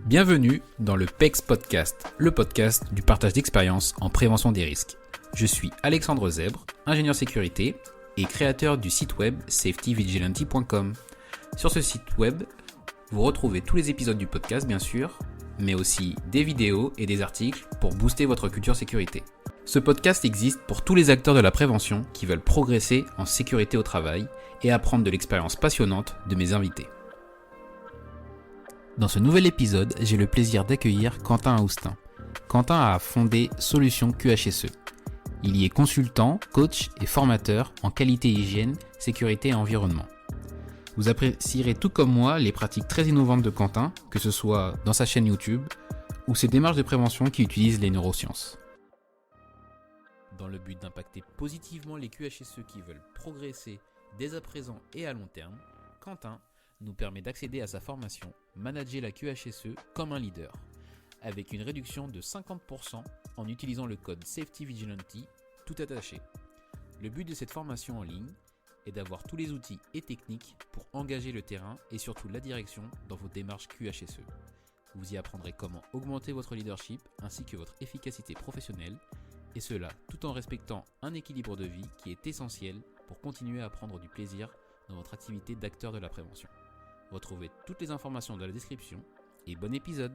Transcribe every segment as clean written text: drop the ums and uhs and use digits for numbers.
Bienvenue dans le PEX Podcast, le podcast du partage d'expérience en prévention des risques. Je suis Alexandre Zèbre, ingénieur sécurité et créateur du site web safetyvigilante.com. Sur ce site web, vous retrouvez tous les épisodes du podcast bien sûr, mais aussi des vidéos et des articles pour booster votre culture sécurité. Ce podcast existe pour tous les acteurs de la prévention qui veulent progresser en sécurité au travail et apprendre de l'expérience passionnante de mes invités. Dans ce nouvel épisode, j'ai le plaisir d'accueillir Quentin Aoustin. Quentin a fondé Solutions QHSE. Il y est consultant, coach et formateur en qualité hygiène, sécurité et environnement. Vous apprécierez tout comme moi les pratiques très innovantes de Quentin, que ce soit dans sa chaîne YouTube ou ses démarches de prévention qui utilisent les neurosciences. Dans le but d'impacter positivement les QHSE qui veulent progresser dès à présent et à long terme, Quentin nous permet d'accéder à sa formation Manager la QHSE comme un leader, avec une réduction de 50% en utilisant le code SafetyVigilante tout attaché. Le but de cette formation en ligne est d'avoir tous les outils et techniques pour engager le terrain et surtout la direction dans vos démarches QHSE. Vous y apprendrez comment augmenter votre leadership ainsi que votre efficacité professionnelle, et cela tout en respectant un équilibre de vie qui est essentiel pour continuer à prendre du plaisir dans votre activité d'acteur de la prévention. Retrouvez toutes les informations dans la description et bon épisode.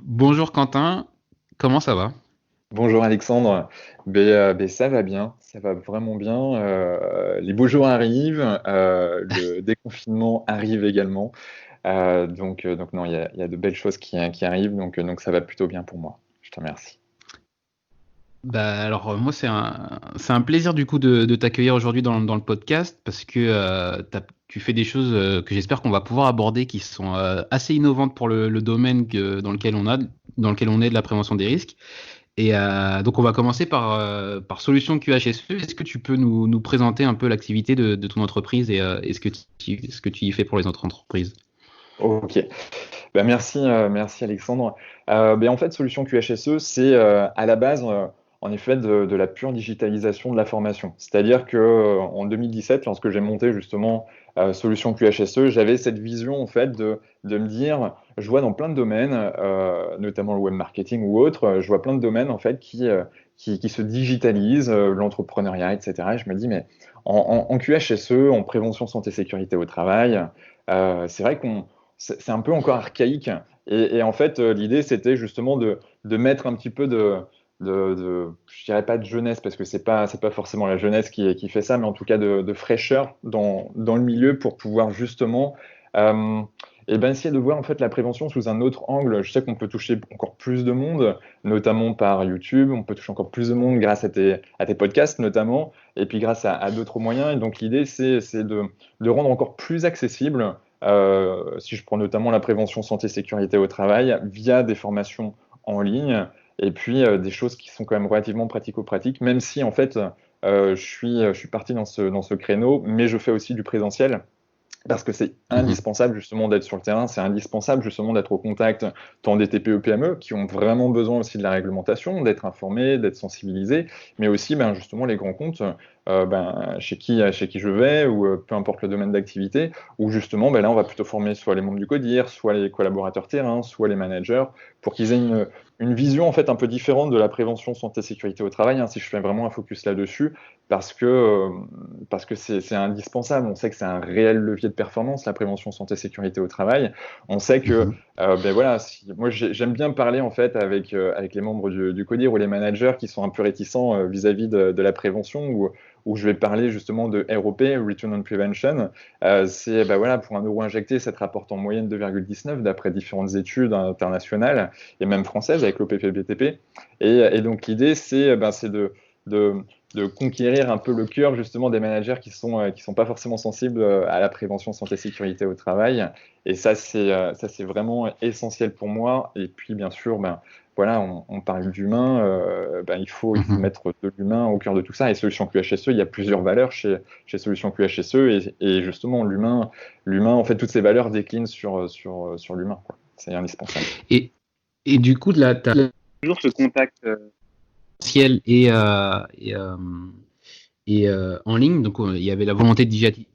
Bonjour Quentin, comment ça va ? Bonjour Alexandre, ça va bien, ça va vraiment bien. Les beaux jours arrivent, le déconfinement arrive également. Donc non, il y a de belles choses qui arrivent, donc ça va plutôt bien pour moi. Je te remercie. Alors moi c'est un plaisir du coup de t'accueillir aujourd'hui dans le podcast parce que tu fais des choses que j'espère qu'on va pouvoir aborder qui sont assez innovantes pour le domaine dans lequel on est de la prévention des risques. Et donc on va commencer par Solutions QHSE. Est-ce que tu peux nous présenter un peu l'activité de ton entreprise et ce que tu y fais pour les autres entreprises ? Ok, merci Alexandre. En fait, Solutions QHSE, c'est à la base en effet de la pure digitalisation de la formation. C'est-à-dire que en 2017, lorsque j'ai monté justement Solutions QHSE, j'avais cette vision en fait de me dire, je vois dans plein de domaines, notamment le web marketing ou autre, je vois plein de domaines en fait qui se digitalisent, l'entrepreneuriat, etc. Et je me dis, mais en QHSE, en prévention santé sécurité au travail, c'est vrai c'est un peu encore archaïque. Et en fait, l'idée, c'était justement de mettre un petit peu je dirais pas de jeunesse, parce que c'est pas forcément la jeunesse qui fait ça, mais en tout cas de fraîcheur dans le milieu pour pouvoir justement essayer de voir en fait la prévention sous un autre angle. Je sais qu'on peut toucher encore plus de monde, notamment par YouTube, on peut toucher encore plus de monde grâce à tes podcasts notamment, et puis grâce à d'autres moyens. Et donc l'idée, c'est de rendre encore plus accessible, si je prends notamment la prévention santé sécurité au travail, via des formations en ligne, et puis des choses qui sont quand même relativement pratico-pratiques, même si en fait je suis parti dans ce créneau, mais je fais aussi du présentiel, parce que c'est indispensable justement d'être sur le terrain, c'est indispensable justement d'être au contact tant des TPE PME qui ont vraiment besoin aussi de la réglementation, d'être informés, d'être sensibilisés, mais aussi justement les grands comptes chez qui je vais, ou peu importe le domaine d'activité, où justement là on va plutôt former soit les membres du CODIR, soit les collaborateurs terrain, soit les managers, pour qu'ils aient une vision en fait un peu différente de la prévention santé sécurité au travail, si je fais vraiment un focus là-dessus, parce que c'est indispensable. On sait que c'est un réel levier de performance, la prévention santé sécurité au travail. On sait que moi j'aime bien parler en fait avec les membres du CODIR ou les managers qui sont un peu réticents vis-à-vis de la prévention, où je vais parler justement de ROP, Return on Prevention. C'est pour un euro injecté, ça te rapporte en moyenne 2,19 d'après différentes études internationales et même françaises avec l'OPPBTP. Et donc l'idée, c'est de conquérir un peu le cœur justement des managers qui sont pas forcément sensibles à la prévention santé sécurité au travail. Et ça c'est vraiment essentiel pour moi. Et puis bien sûr, on parle d'humain, il faut mettre de l'humain au cœur de tout ça. Et Solutions QHSE, il y a plusieurs valeurs chez Solutions QHSE, et justement l'humain, en fait, toutes ces valeurs déclinent sur l'humain, quoi. C'est indispensable. Et du coup, là, tu as toujours ce contact ciel et en ligne. Donc, il y avait la volonté de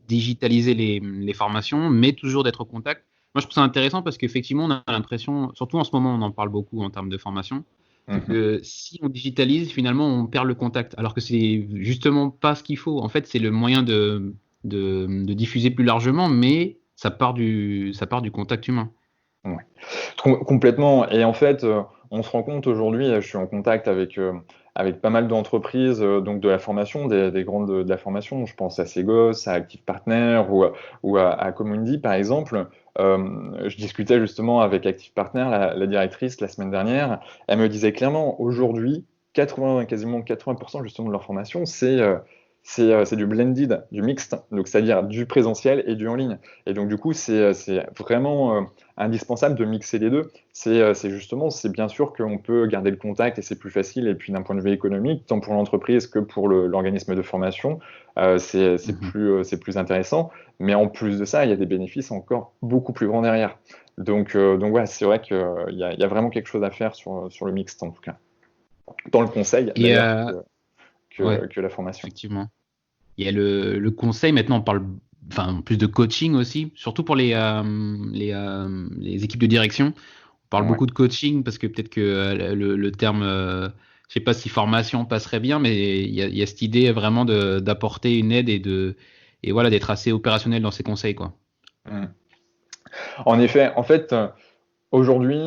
digitaliser les formations, mais toujours d'être au contact. Moi, je trouve ça intéressant parce qu'effectivement, on a l'impression, surtout en ce moment, on en parle beaucoup en termes de formation, c'est Mhm. que si on digitalise, finalement, on perd le contact, alors que c'est justement pas ce qu'il faut. En fait, c'est le moyen de diffuser plus largement, mais ça part du contact humain. Ouais. Complètement. Et en fait, on se rend compte aujourd'hui, je suis en contact avec pas mal d'entreprises donc de la formation, des grandes de la formation. Je pense à Segos, à Active Partner ou à Comundi, par exemple. Je discutais justement avec Active Partner, la directrice, la semaine dernière. Elle me disait clairement, aujourd'hui, quasiment 80% justement de leur formation, c'est du blended, du mixte, donc c'est-à-dire du présentiel et du en ligne. Et donc du coup, c'est vraiment indispensable de mixer les deux. C'est justement, c'est bien sûr qu'on peut garder le contact et c'est plus facile. Et puis d'un point de vue économique, tant pour l'entreprise que pour l'organisme de formation, Mhm. c'est plus intéressant. Mais en plus de ça, il y a des bénéfices encore beaucoup plus grands derrière. Donc ouais, c'est vrai qu'il y a vraiment quelque chose à faire sur le mixte en tout cas. Tant le conseil Et d'ailleurs ouais, que la formation. effectivement. Il y a le conseil, maintenant on parle enfin, plus de coaching aussi, surtout pour les équipes de direction. On parle Ouais. beaucoup de coaching parce que peut-être que le terme, je sais pas si formation passerait bien, mais il y a cette idée vraiment d'apporter une aide et voilà, d'être assez opérationnel dans ses conseils, quoi. Mm. En effet, en fait, aujourd'hui,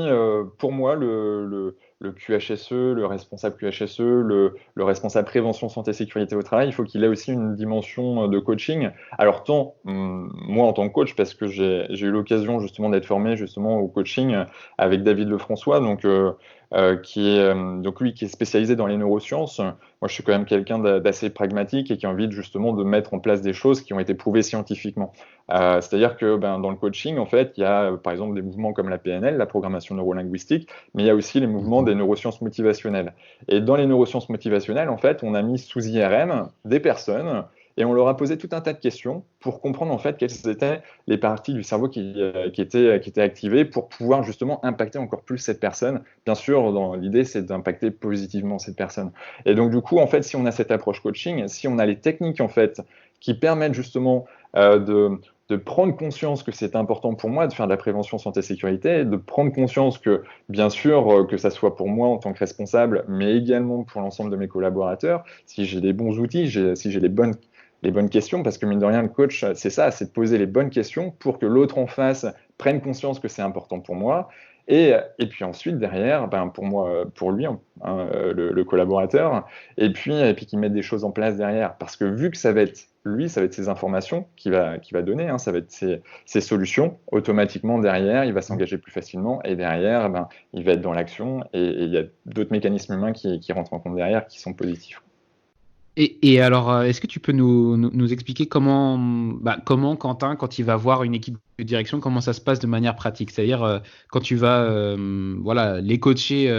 pour moi, le QHSE, le responsable QHSE, le responsable prévention santé sécurité au travail, il faut qu'il ait aussi une dimension de coaching. Alors tant moi en tant que coach, parce que j'ai eu l'occasion justement d'être formé justement au coaching avec David Lefrançois, donc lui qui est spécialisé dans les neurosciences. Moi, je suis quand même quelqu'un d'assez pragmatique et qui a envie justement de mettre en place des choses qui ont été prouvées scientifiquement. C'est-à-dire que dans le coaching, en fait, il y a par exemple des mouvements comme la PNL, la programmation neurolinguistique, mais il y a aussi les mouvements Mhm. des neurosciences motivationnelles. Et dans les neurosciences motivationnelles, en fait, on a mis sous IRM des personnes et on leur a posé tout un tas de questions pour comprendre en fait quelles étaient les parties du cerveau qui étaient activées pour pouvoir justement impacter encore plus cette personne. Bien sûr, l'idée, c'est d'impacter positivement cette personne. Et donc, du coup, en fait, si on a cette approche coaching, si on a les techniques en fait qui permettent justement de prendre conscience que c'est important pour moi de faire de la prévention santé-sécurité, de prendre conscience que, bien sûr, que ça soit pour moi en tant que responsable, mais également pour l'ensemble de mes collaborateurs, si j'ai les bons outils, si j'ai les bonnes questions, parce que mine de rien, le coach, c'est ça, c'est de poser les bonnes questions pour que l'autre en face prenne conscience que c'est important pour moi. Et puis ensuite, derrière, pour moi, pour lui, le collaborateur, et puis qu'il mette des choses en place derrière. Parce que vu que ça va être lui, ça va être ses informations qu'il va donner, hein, ça va être ses solutions. Automatiquement, derrière, il va s'engager plus facilement et derrière, il va être dans l'action et il y a d'autres mécanismes humains qui rentrent en compte derrière qui sont positifs. Et alors, est-ce que tu peux nous expliquer comment Quentin, quand il va voir une équipe de direction, comment ça se passe de manière pratique? C'est-à-dire, quand tu vas voilà, les coacher,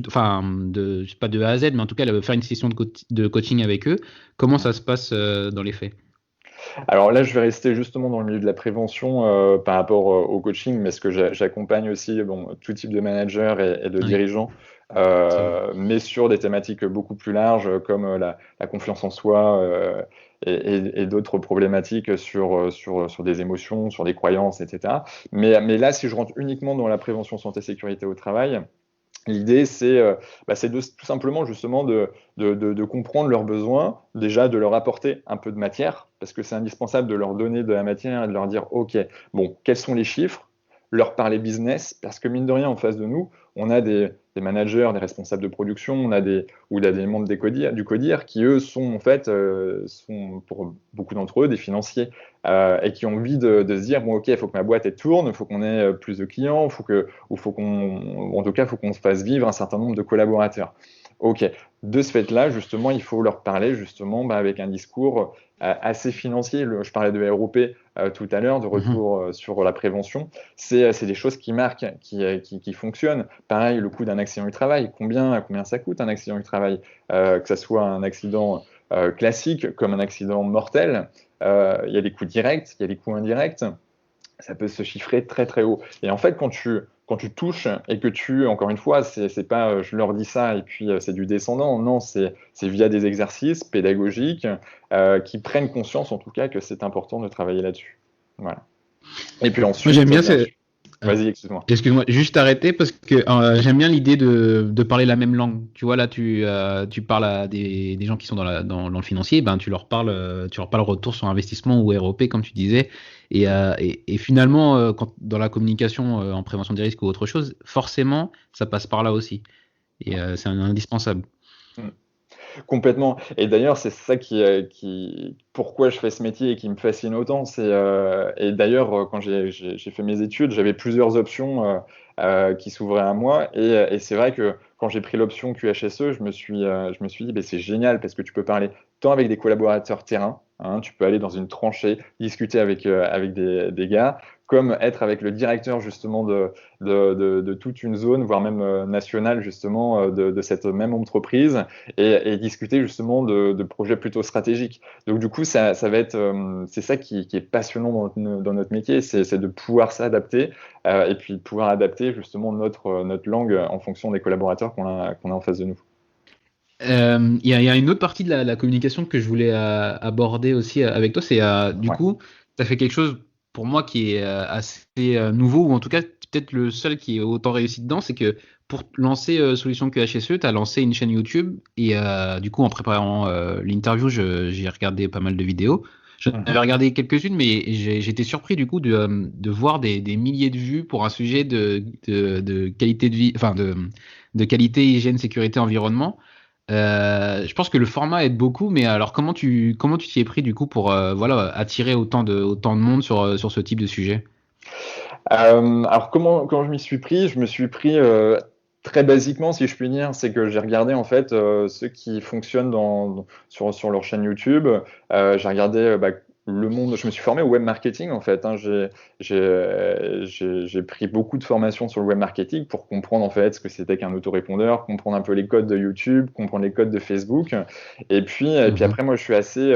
enfin, je sais pas de A à Z, mais en tout cas, faire une session de coaching avec eux, comment ça se passe dans les faits? Alors là, je vais rester justement dans le milieu de la prévention par rapport au coaching, mais ce que j'accompagne aussi bon, tout type de managers et de Oui, dirigeants, très bien. mais sur des thématiques beaucoup plus larges comme la confiance en soi et d'autres problématiques sur des émotions, sur des croyances, etc. Mais là, si je rentre uniquement dans la prévention santé-sécurité au travail, l'idée, c'est tout simplement justement de comprendre leurs besoins, déjà de leur apporter un peu de matière, parce que c'est indispensable de leur donner de la matière et de leur dire, OK, bon, quels sont les chiffres, leur parler business, parce que mine de rien, en face de nous, on a des managers, des responsables de production, ou des membres du CODIR qui, eux, sont en fait, sont pour beaucoup d'entre eux des financiers et qui ont envie de se dire, bon, OK, il faut que ma boîte elle tourne, il faut qu'on ait plus de clients, en tout cas, il faut qu'on se fasse vivre un certain nombre de collaborateurs. Ok. De ce fait-là, justement, il faut leur parler justement avec un discours assez financier. Je parlais de ROP tout à l'heure, de Mhm. retour sur la prévention. C'est des choses qui marquent, qui fonctionnent. Pareil, le coût d'un accident du travail. Combien ça coûte un accident du travail que ce soit un accident classique comme un accident mortel. Il y a des coûts directs, il y a des coûts indirects ça peut se chiffrer très très haut. Et en fait, quand quand tu touches et que encore une fois, c'est pas je leur dis ça et puis c'est du descendant, non, c'est via des exercices pédagogiques qui prennent conscience en tout cas que c'est important de travailler là-dessus. Voilà. Et puis Moi, j'aime ensuite, bien bien ces, sûr. Vas-y, excuse-moi. Excuse-moi, juste arrêter parce que j'aime bien l'idée de parler la même langue. Tu vois, là, tu parles à des gens qui sont dans le financier, ben, tu leur parles retour sur investissement ou ROP, comme tu disais. Et finalement, dans la communication en prévention des risques ou autre chose, forcément, ça passe par là aussi. Et c'est indispensable. Mm. Complètement. Et d'ailleurs, c'est ça pourquoi je fais ce métier et qui me fascine autant. Et d'ailleurs, quand j'ai fait mes études, j'avais plusieurs options qui s'ouvraient à moi. Et c'est vrai que quand j'ai pris l'option QHSE, je me suis dit, ben, c'est génial parce que tu peux parler tant avec des collaborateurs terrain, hein, tu peux aller dans une tranchée, discuter avec des gars, comme être avec le directeur justement de toute une zone, voire même nationale justement de cette même entreprise et discuter justement de projets plutôt stratégiques. Donc du coup, ça va être, c'est ça qui est passionnant dans notre métier, c'est de pouvoir s'adapter et puis de pouvoir adapter justement notre langue en fonction des collaborateurs qu'on a en face de nous. Il y a une autre partie de la communication que je voulais aborder aussi avec toi, c'est du Ouais. coup, tu as fait quelque chose pour moi qui est assez nouveau, ou en tout cas peut-être le seul qui est autant réussi dedans, c'est que pour lancer Solution QHSE, tu as lancé une chaîne YouTube et du coup en préparant l'interview, j'ai regardé pas mal de vidéos. J'en avais regardé quelques-unes, mais j'étais surpris du coup de voir des milliers de vues pour un sujet de qualité de vie, enfin de qualité, hygiène, sécurité, environnement. Je pense que le format aide beaucoup, mais alors comment tu t'y es pris du coup pour voilà, attirer autant de monde sur ce type de sujet? Alors quand je m'y suis pris, je me suis pris très basiquement, si je puis dire, c'est que j'ai regardé en fait ceux qui fonctionnent sur leur chaîne YouTube. J'ai regardé le monde. Je me suis formé au web marketing en fait, hein. J'ai pris beaucoup de formations sur le web marketing pour comprendre en fait ce que c'était qu'un autorépondeur, comprendre un peu les codes de YouTube, comprendre les codes de Facebook. Et puis après, moi, je suis assez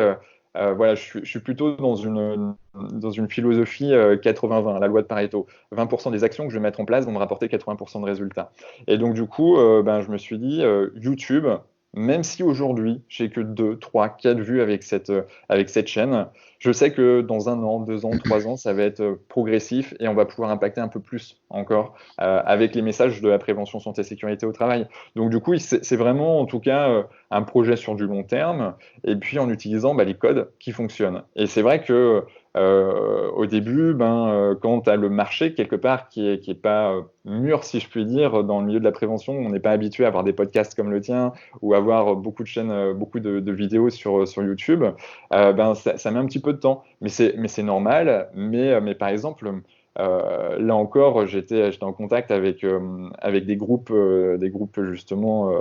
voilà, je suis plutôt dans une philosophie 80-20, la loi de Pareto. 20% des actions que je vais mettre en place vont me rapporter 80% de résultats. Et donc, du coup, je me suis dit, YouTube, même si aujourd'hui, j'ai que 2, 3, 4 vues avec cette chaîne, je sais que dans 1 an, 2 ans, 3 ans, ça va être progressif et on va pouvoir impacter un peu plus encore avec les messages de la prévention santé et sécurité au travail. Donc, du coup, c'est vraiment, en tout cas, un projet sur du long terme et puis en utilisant les codes qui fonctionnent. Et c'est vrai que au début, quand tu as le marché quelque part qui est pas mûr, si je puis dire, dans le milieu de la prévention, on n'est pas habitué à avoir des podcasts comme le tien ou à avoir beaucoup de chaînes, beaucoup de vidéos sur YouTube, ça met un petit peu de temps. Mais c'est normal. Mais par exemple, là encore, j'étais en contact avec des groupes justement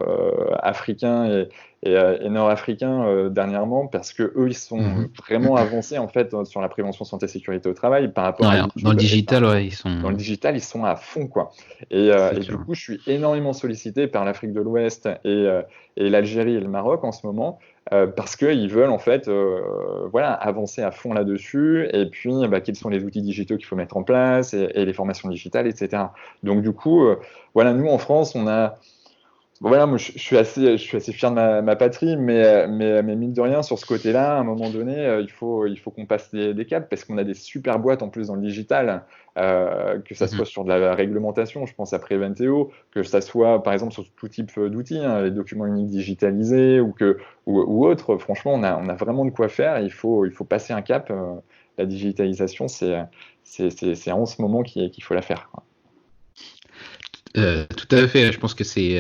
africains et nord-africains dernièrement parce que eux, ils sont vraiment avancés en fait sur la prévention santé sécurite au travail par rapport à Ouais, YouTube. dans le digital, ouais, Dans le digital, ils sont à fond, quoi. Et du coup, je suis énormément sollicité par l'Afrique de l'Ouest et l'Algérie et le Maroc en ce moment parce qu'ils veulent en fait voilà, avancer à fond là-dessus et puis quels sont les outils digitaux qu'il faut mettre en place et les formations digitales, etc. Donc du coup, voilà, nous en France, on a voilà, moi je suis assez fier de ma patrie, mais mine de rien, sur ce côté-là, à un moment donné, il faut qu'on passe des caps parce qu'on a des super boîtes en plus dans le digital, que ça soit sur de la réglementation, je pense à Preventeo, que ça soit par exemple sur tout type d'outils, hein, les documents uniques digitalisés ou autres. Franchement, on a vraiment de quoi faire. Il faut passer un cap. La digitalisation, c'est en ce moment qu'il faut la faire, quoi. Tout à fait. Je pense que c'est,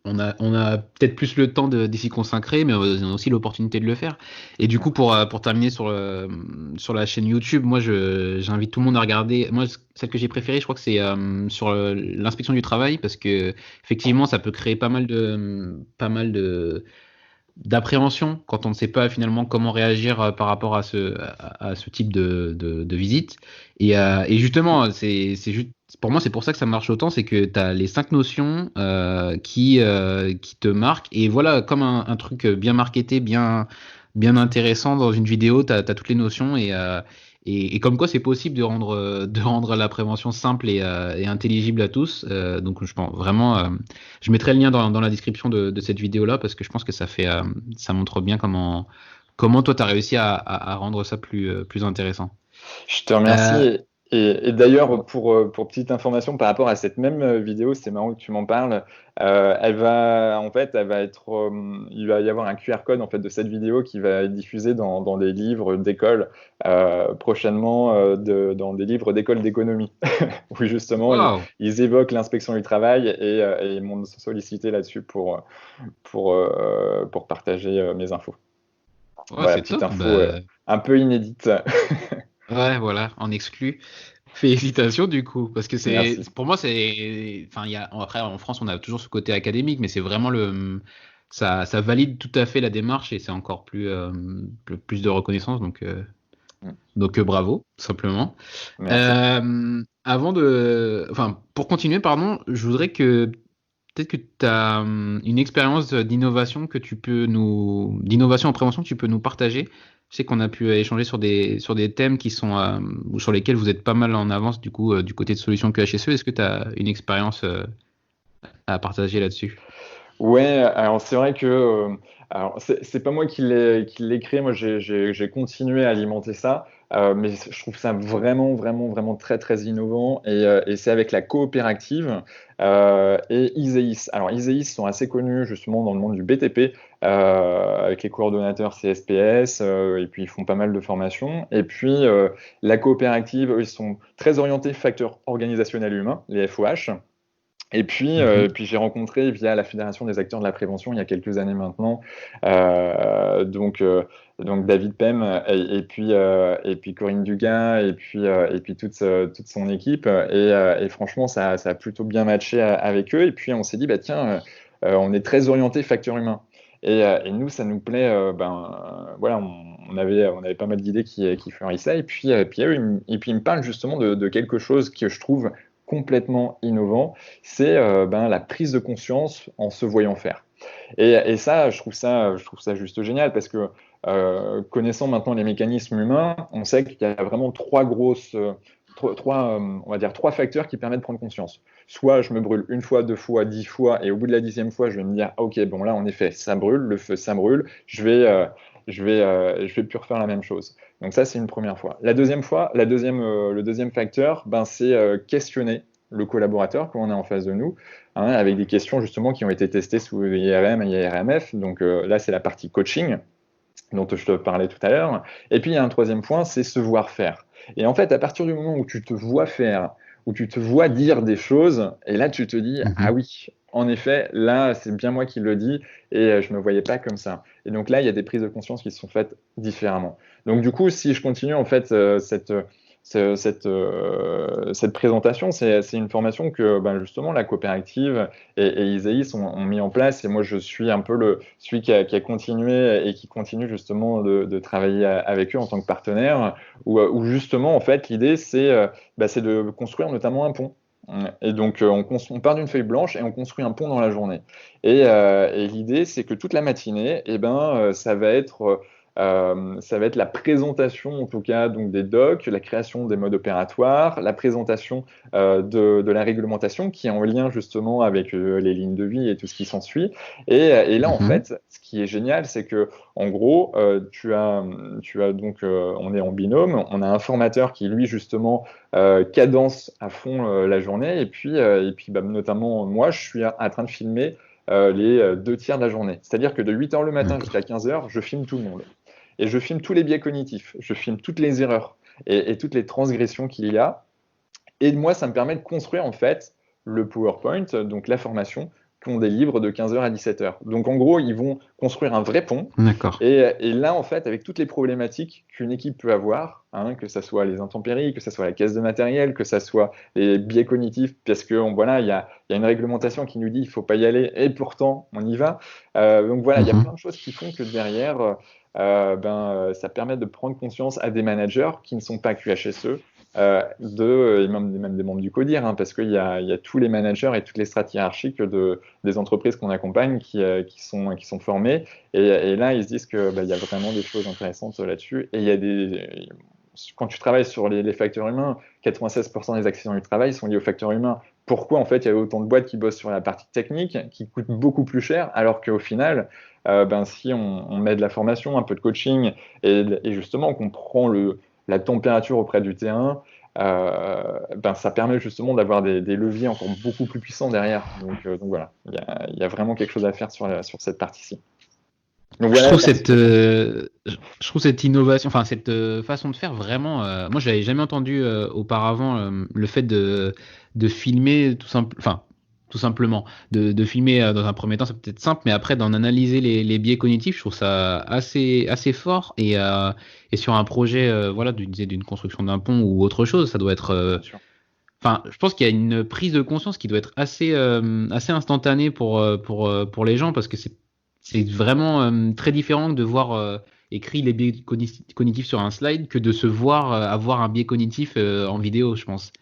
on a peut-être plus le temps d'y s'y consacrer, mais on a aussi l'opportunité de le faire. Et du coup, pour terminer sur la chaîne YouTube, moi, j'invite tout le monde à regarder. Moi, celle que j'ai préférée, je crois que c'est sur l'inspection du travail, parce que effectivement, ça peut créer pas mal de d'appréhension quand on ne sait pas finalement comment réagir par rapport à ce type de visite. Et justement, c'est juste, pour moi, c'est pour ça que ça marche autant, c'est que tu as les 5 notions qui te marquent. Et voilà, comme un truc bien marketé, bien intéressant dans une vidéo, tu as toutes les notions Et comme quoi c'est possible de rendre la prévention simple et intelligible à tous. Donc je pense vraiment, je mettrai le lien dans la description de cette vidéo-là parce que je pense que ça montre bien comment toi tu as réussi à rendre ça plus intéressant. Je te remercie. Euh, Et d'ailleurs, pour petite information par rapport à cette même vidéo, c'est marrant que tu m'en parles. Il va y avoir un QR code en fait de cette vidéo qui va être diffusé dans des livres d'école prochainement, dans des livres d'école d'économie, où justement Waouh, ils évoquent l'inspection du travail et ils m'ont sollicité là-dessus pour partager mes infos. ouais, Voilà, c'est petite top. info Bah, un peu inédite. ouais, voilà, en exclu. Félicitations du coup, parce que Merci. pour moi enfin après en France on a toujours ce côté académique, mais c'est vraiment ça valide tout à fait la démarche et c'est encore plus de reconnaissance, donc bravo, tout simplement. Merci. Enfin pour continuer, pardon, je voudrais que peut-être que tu as une expérience d'innovation en prévention que tu peux nous partager. Je sais qu'on a pu échanger sur des thèmes ou sur lesquels vous êtes pas mal en avance du coup du côté de Solutions QHSE. Est-ce que tu as une expérience à partager là-dessus? Ouais, alors c'est vrai que alors c'est pas moi qui l'ai créé, moi j'ai continué à alimenter ça, mais je trouve ça vraiment vraiment vraiment très très innovant et c'est avec la coopérative et Iséis. Alors Iséis sont assez connus justement dans le monde du BTP avec les coordonnateurs CSPS et puis ils font pas mal de formations et puis la coopérative eux, ils sont très orientés facteurs organisationnels humains, les FOH. Et puis j'ai rencontré via la Fédération des acteurs de la prévention il y a quelques années maintenant, euh, donc, euh, donc David Pem et puis Corinne Dugas et puis toute son équipe. Et franchement, ça a plutôt bien matché avec eux. Et puis on s'est dit, bah, tiens, on est très orienté facteur humain. Et nous, ça nous plaît. Voilà, on avait pas mal d'idées qui fleurissaient. Et puis ils me parlent justement de quelque chose que je trouve complètement innovant, c'est la prise de conscience en se voyant faire. Et ça, je trouve ça juste génial parce que connaissant maintenant les mécanismes humains, on sait qu'il y a vraiment on va dire trois facteurs qui permettent de prendre conscience. Soit je me brûle une fois, deux fois, 10 fois, et au bout de la 10e fois, je vais me dire, ah, ok, bon là, en effet, ça brûle, le feu, ça brûle, je vais plus refaire la même chose. Donc ça, c'est une première fois. Le deuxième facteur, c'est questionner le collaborateur qu'on a en face de nous, hein, avec des questions justement qui ont été testées sous IRM et IRMF. Donc là, c'est la partie coaching dont je te parlais tout à l'heure. Et puis, il y a un troisième point, c'est se voir faire. Et en fait, à partir du moment où tu te vois faire, où tu te vois dire des choses, et là, tu te dis, ah Mhm. oui, en effet, là, c'est bien moi qui le dis, et je ne me voyais pas comme ça. Et donc là, il y a des prises de conscience qui se sont faites différemment. Donc du coup, si je continue, en fait, cette présentation, c'est une formation que justement la coopérative et Isaïs ont mis en place. Et moi, je suis un peu celui qui a continué et qui continue justement de travailler avec eux en tant que partenaire, où justement, en fait, l'idée, c'est de construire notamment un pont. Et donc, on part d'une feuille blanche et on construit un pont dans la journée. Et l'idée, c'est que toute la matinée, ça va être la présentation, en tout cas, donc des docs, la création des modes opératoires, la présentation de la réglementation qui est en lien justement avec les lignes de vie et tout ce qui s'ensuit. Et là, en Mhm. fait, ce qui est génial, c'est que en gros, tu as donc, on est en binôme, on a un formateur qui, lui, justement, cadence à fond la journée, et puis notamment, moi, je suis en train de filmer les 2 tiers de la journée. C'est-à-dire que de 8 heures le matin jusqu'à D'accord. 15 heures, je filme tout le monde. Et je filme tous les biais cognitifs, je filme toutes les erreurs et toutes les transgressions qu'il y a. Et moi, ça me permet de construire en fait le PowerPoint, donc la formation qu'on délivre de 15 heures à 17 heures. Donc en gros, ils vont construire un vrai pont. D'accord. Et là, en fait, avec toutes les problématiques qu'une équipe peut avoir, hein, que ce soit les intempéries, que ce soit la caisse de matériel, que ce soit les biais cognitifs, parce que voilà, il y a une réglementation qui nous dit qu'il ne faut pas y aller, et pourtant on y va. Donc voilà, il y a plein Mhm. de choses qui font que derrière, ça permet de prendre conscience à des managers qui ne sont pas QHSE, et même des membres du CODIR, hein, parce qu'il y a tous les managers et toutes les strates hiérarchiques des entreprises qu'on accompagne qui sont formés. Et là, ils se disent qu'il y a vraiment des choses intéressantes là-dessus. Et quand tu travailles sur les facteurs humains, 96% des accidents du travail sont liés aux facteurs humains. Pourquoi en fait il y a autant de boîtes qui bossent sur la partie technique, qui coûtent beaucoup plus cher, alors qu'au final, si on met de la formation, un peu de coaching, et justement qu'on prend la température auprès du terrain, ça permet justement d'avoir des leviers encore beaucoup plus puissants derrière. Donc voilà, il y a vraiment quelque chose à faire sur cette partie-ci. Donc Je voilà, trouve je trouve cette innovation, enfin cette façon de faire vraiment. Moi, j'avais jamais entendu auparavant le fait de filmer tout simplement, de filmer dans un premier temps, c'est peut-être simple, mais après d'en analyser les biais cognitifs, je trouve ça assez fort et sur un projet, voilà, d'une construction d'un pont ou autre chose, ça doit être. bien sûr. Enfin, je pense qu'il y a une prise de conscience qui doit être assez instantanée pour les gens parce que c'est vraiment très différent de voir écrit les biais cognitifs sur un slide que de se voir avoir un biais cognitif en vidéo, je pense.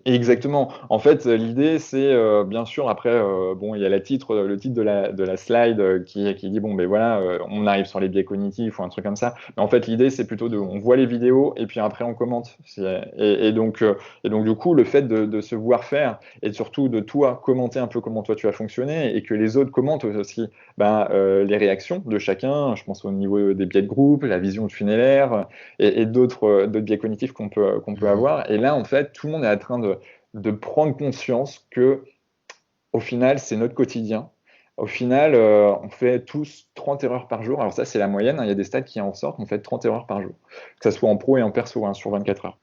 Exactement. En fait, l'idée, c'est bien sûr, après, il y a le titre de la slide qui dit, bon, ben voilà, on arrive sur les biais cognitifs ou un truc comme ça. Mais en fait, l'idée, c'est plutôt on voit les vidéos et puis après, on commente. Donc, du coup, le fait de se voir faire et surtout de toi commenter un peu comment toi tu as fonctionné et que les autres commentent aussi les réactions de chacun, je pense au niveau des biais de groupe, la vision tunnelaire et d'autres biais cognitifs qu'on peut avoir. Et là, en fait, tout le monde est en train de prendre conscience que, au final, c'est notre quotidien. Au final, on fait tous 30 erreurs par jour. Alors ça, c'est la moyenne. Il y a des stats qui en sortent. On fait 30 erreurs par jour, que ce soit en pro et en perso, sur 24 heures.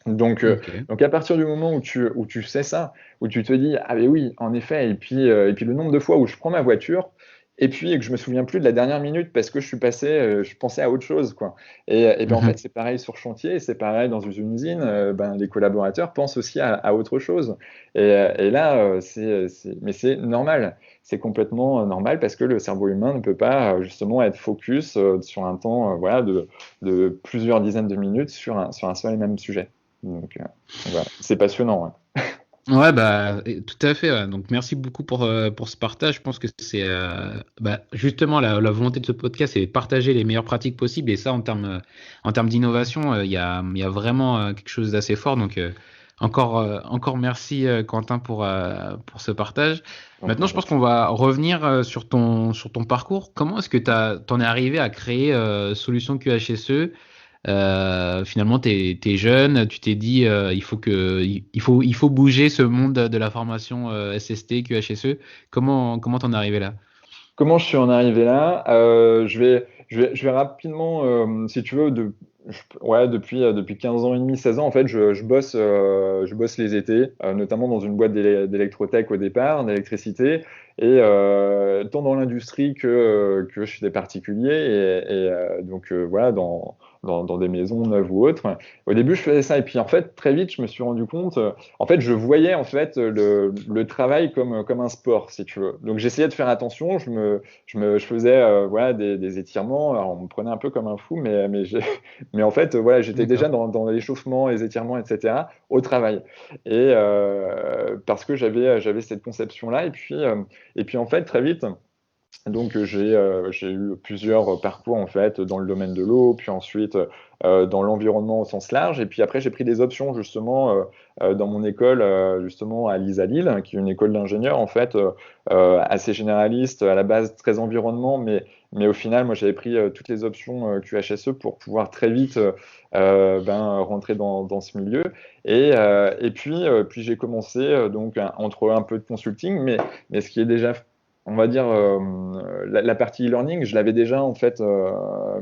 Donc à partir du moment où tu sais ça, où tu te dis, ah mais oui, en effet, et puis le nombre de fois où je prends ma voiture, et puis que je me souviens plus de la dernière minute parce que je pensais à autre chose, quoi. En fait, c'est pareil sur chantier, c'est pareil dans une usine. Les collaborateurs pensent aussi à autre chose. Et là, mais c'est normal. C'est complètement normal parce que le cerveau humain ne peut pas justement être focus sur un temps de plusieurs dizaines de minutes sur un seul et même sujet. Donc voilà, c'est passionnant. Ouais. Ouais, tout à fait. Ouais. Donc, merci beaucoup pour ce partage. Je pense que c'est justement la volonté de ce podcast, c'est de partager les meilleures pratiques possibles. Et ça, en termes d'innovation, il y a vraiment quelque chose d'assez fort. Donc, encore merci Quentin pour ce partage. Maintenant, je pense qu'on va revenir sur ton parcours. Comment est-ce que t'en es arrivé à créer Solution QHSE? Finalement, t'es jeune, tu t'es dit il faut bouger ce monde de la formation SST, QHSE. Comment t'en es arrivé là? Comment je suis en arrivé là? Je vais rapidement, si tu veux, depuis 15 ans et demi, 16 ans, en fait, je bosse les étés, notamment dans une boîte d'électrotech au départ, d'électricité, et tant dans l'industrie que chez des particuliers, donc voilà, dans des maisons neuves ou autres. Au début, je faisais ça, et puis en fait, très vite, je me suis rendu compte, en fait, je voyais en fait le travail comme un sport, si tu veux. Donc j'essayais de faire attention, je faisais des étirements, alors on me prenait un peu comme un fou, mais en fait, voilà, j'étais déjà dans l'échauffement, les étirements, etc., au travail. Et parce que j'avais cette conception-là, et puis en fait, très vite, donc j'ai eu plusieurs parcours en fait dans le domaine de l'eau, puis ensuite dans l'environnement au sens large, et puis après j'ai pris des options justement dans mon école justement à l'ISA Lille, qui est une école d'ingénieurs en fait assez généraliste, à la base très environnement, mais au final moi j'avais pris toutes les options QHSE pour pouvoir très vite rentrer dans ce milieu, et puis j'ai commencé donc entre un peu de consulting, mais ce qui est déjà, on va dire, la partie e-learning, je l'avais déjà en fait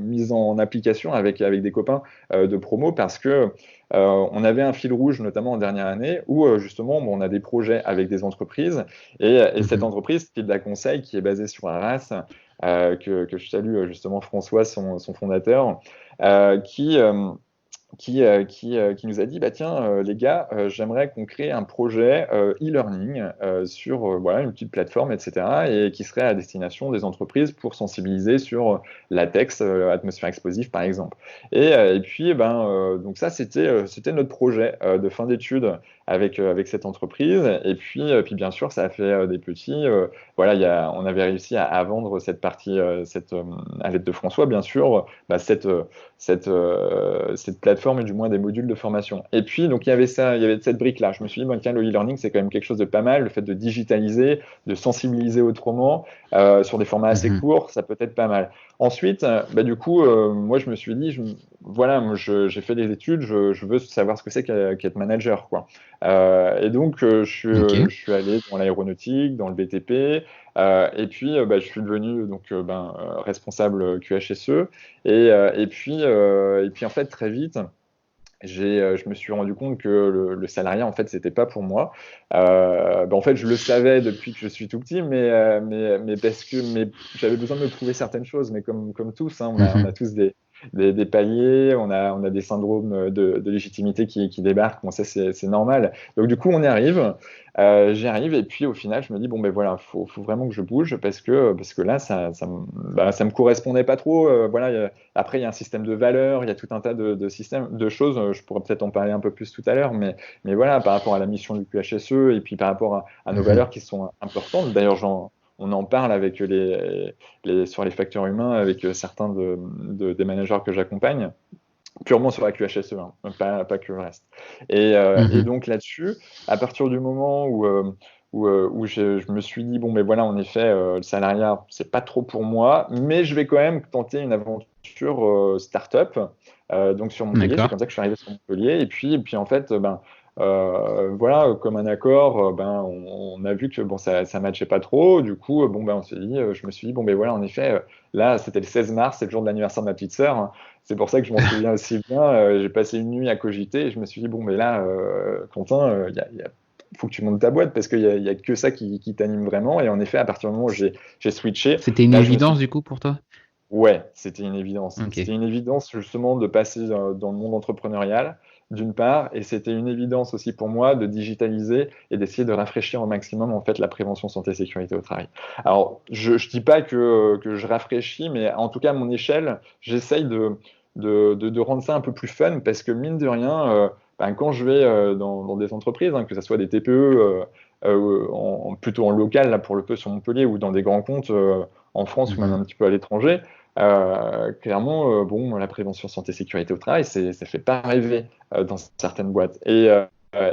mise en application avec des copains de promo, parce que on avait un fil rouge, notamment en dernière année, où justement on a des projets avec des entreprises, et cette entreprise qui est de la conseil, qui est basée sur Arras, que je salue justement François, son fondateur, qui qui nous a dit, bah tiens, les gars, j'aimerais qu'on crée un projet e-learning sur voilà, une petite plateforme, etc., et qui serait à destination des entreprises pour sensibiliser sur latex, atmosphère explosive, par exemple. Et puis, eh ben, donc ça, c'était notre projet de fin d'études avec cette entreprise. Et puis, bien sûr, ça a fait des petits. Voilà, on avait réussi à vendre cette partie, à l'aide de François, bien sûr, bah, cette plateforme et du moins des modules de formation. Et puis, donc, il y avait ça, il y avait cette brique-là. Je me suis dit, bon, tiens, le e-learning, c'est quand même quelque chose de pas mal. Le fait de digitaliser, de sensibiliser autrement, sur des formats assez Mhm. courts, ça peut être pas mal. Ensuite, bah, du coup, moi, je me suis dit, voilà, moi, j'ai fait des études, je veux savoir ce que c'est qu'être manager, quoi. Et donc, Ok. je suis allé dans l'aéronautique, dans le BTP, et puis, bah, je suis devenu donc, responsable QHSE. Et puis, en fait, très vite, je me suis rendu compte que le salariat, en fait, c'était pas pour moi. En fait, je le savais depuis que je suis tout petit, mais mais j'avais besoin de me prouver certaines choses. Mais comme tous, hein, on a Mhm. tous des paliers, on a des syndromes de légitimité qui débarquent. Bon, ça, c'est normal. Donc, du coup, on y arrive. J'y arrive. Et puis, au final, je me dis, bon, ben voilà, faut vraiment que je bouge parce que là, ça me correspondait pas trop. Voilà, après, il y a un système de valeurs, il y a tout un tas de systèmes, de choses. Je pourrais peut-être en parler un peu plus tout à l'heure, mais voilà, par rapport à la mission du QHSE et puis par rapport à nos Mhm. valeurs qui sont importantes. D'ailleurs, on en parle avec sur les facteurs humains avec certains des managers que j'accompagne, purement sur la QHSE, hein, pas que le reste. Et Mhm. donc là-dessus, à partir du moment où je me suis dit, bon, mais voilà, en effet, le salariat, c'est pas trop pour moi, mais je vais quand même tenter une aventure start-up. Donc sur Montpellier, c'est D'accord. comme ça que je suis arrivé sur Montpellier. Et puis en fait, voilà, comme un accord, on a vu que bon, ça matchait pas trop. Du coup, je me suis dit, bon, ben voilà, en effet, là, c'était le 16 mars, c'est le jour de l'anniversaire de ma petite sœur, hein. C'est pour ça que je m'en souviens aussi bien. J'ai passé une nuit à cogiter et je me suis dit, bon, mais là, Quentin, faut que tu montes ta boîte parce qu'il y a que ça qui t'anime vraiment. Et en effet, à partir du moment où j'ai switché, C'était une là, je me suis évidence dit, du coup pour toi? ouais, c'était une évidence. Ok. C'était une évidence justement de passer dans le monde entrepreneurial, d'une part, et c'était une évidence aussi pour moi de digitaliser et d'essayer de rafraîchir au maximum en fait la prévention santé et sécurité au travail. Alors, je dis pas que je rafraîchis, mais en tout cas à mon échelle, j'essaye de rendre ça un peu plus fun parce que mine de rien, quand je vais dans des entreprises, hein, que ce soit des TPE, plutôt en local là pour le peu sur Montpellier ou dans des grands comptes en France ou même Mhm. un petit peu à l'étranger. Clairement, bon, la prévention santé sécurité au travail, ça fait pas rêver dans certaines boîtes. Et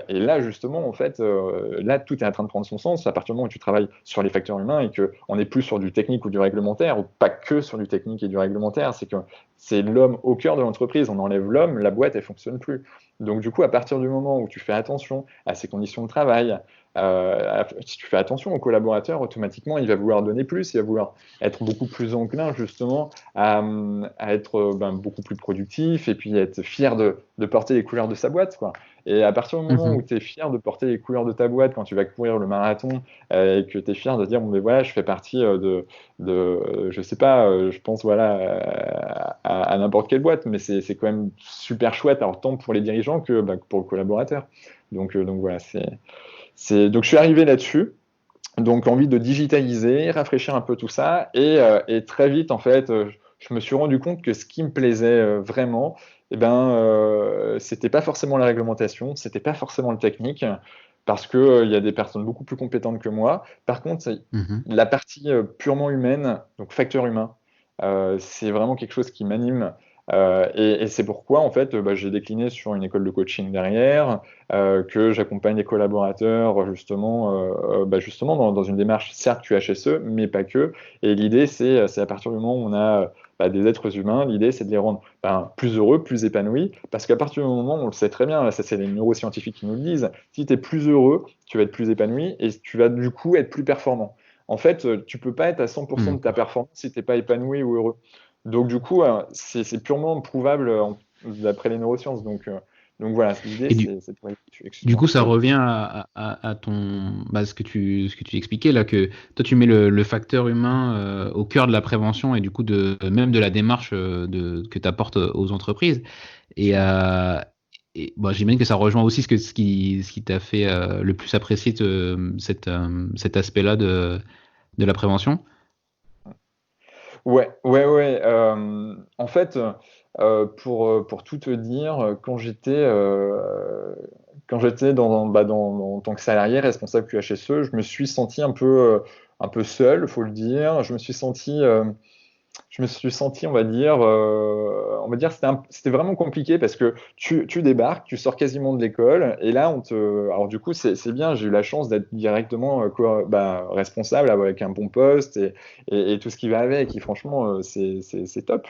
là, justement, en fait, là, tout est en train de prendre son sens à partir du moment où tu travailles sur les facteurs humains et qu'on n'est plus sur du technique ou du réglementaire, ou pas que sur du technique et du réglementaire, c'est que c'est l'homme au cœur de l'entreprise. On enlève l'homme, la boîte, elle fonctionne plus. Donc, du coup, à partir du moment où tu fais attention à ses conditions de travail, si tu fais attention aux collaborateurs, automatiquement, il va vouloir donner plus, il va vouloir être beaucoup plus enclin, justement, à être beaucoup plus productif et puis être fier de porter les couleurs de sa boîte, quoi. Et à partir du moment où Mhm. tu es fier de porter les couleurs de ta boîte quand tu vas courir le marathon et que tu es fier de dire, bon, mais voilà, je fais partie je sais pas, je pense, voilà, à n'importe quelle boîte, mais c'est quand même super chouette, alors tant pour les dirigeants que pour le collaborateur. Donc voilà, donc je suis arrivé là-dessus. Donc envie de digitaliser, rafraîchir un peu tout ça, et très vite en fait, je me suis rendu compte que ce qui me plaisait vraiment, c'était pas forcément la réglementation, c'était pas forcément le technique, parce que il y a des personnes beaucoup plus compétentes que moi. Par contre, Mhm. la partie purement humaine, donc facteur humain, c'est vraiment quelque chose qui m'anime. Et c'est pourquoi en fait, j'ai décliné sur une école de coaching derrière, que j'accompagne les collaborateurs justement dans une démarche certes QHSE, mais pas que. Et l'idée, c'est à partir du moment où on a des êtres humains, l'idée, c'est de les rendre plus heureux, plus épanouis, parce qu'à partir du moment, on le sait très bien, ça c'est les neuroscientifiques qui nous le disent, si tu es plus heureux, tu vas être plus épanoui et tu vas du coup être plus performant. En fait, tu peux pas être à 100% de ta D'accord. performance si tu n'es pas épanoui ou heureux. Donc du coup, c'est purement prouvable d'après les neurosciences. Donc voilà, l'idée, Et du, c'est de travailler du coup, exclusivement ça sur revient à ton, bah, ce que tu expliquais là, que toi, tu mets le facteur humain au cœur de la prévention et du coup, même de la démarche que tu apportes aux entreprises. Et, le. bon, j'imagine que ça rejoint aussi ce qui t'a fait le plus apprécier cet aspect-là de la prévention. Ouais, ouais, ouais. En fait, pour tout te dire, quand j'étais en tant que salarié responsable QHSE, je me suis senti un peu seul, faut le dire. Je me suis senti, on va dire, c'était vraiment compliqué parce que tu débarques, tu sors quasiment de l'école, et là, alors du coup, c'est bien, j'ai eu la chance d'être directement responsable avec un bon poste et tout ce qui va avec. Et franchement, c'est top.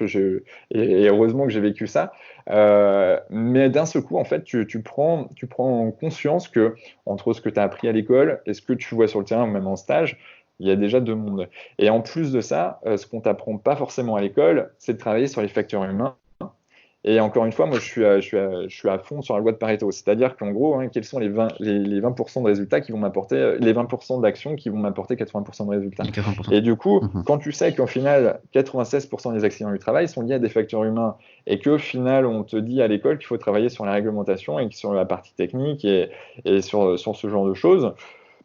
Et heureusement que j'ai vécu ça. Mais d'un seul coup, en fait, tu prends conscience que entre ce que tu as appris à l'école et ce que tu vois sur le terrain, ou même en stage, il y a déjà deux mondes. Et en plus de ça, ce qu'on t'apprend pas forcément à l'école, c'est de travailler sur les facteurs humains. Et encore une fois, moi, je suis à fond sur la loi de Pareto. C'est-à-dire qu'en gros, hein, quels sont les 20% de résultats qui vont m'apporter, les 20% d'actions qui vont m'apporter 80% de résultats. Les 80%. Et du coup, Mhm. quand tu sais qu'en final, 96% des accidents du travail sont liés à des facteurs humains, et qu'au final, on te dit à l'école qu'il faut travailler sur la réglementation et sur la partie technique et sur ce genre de choses,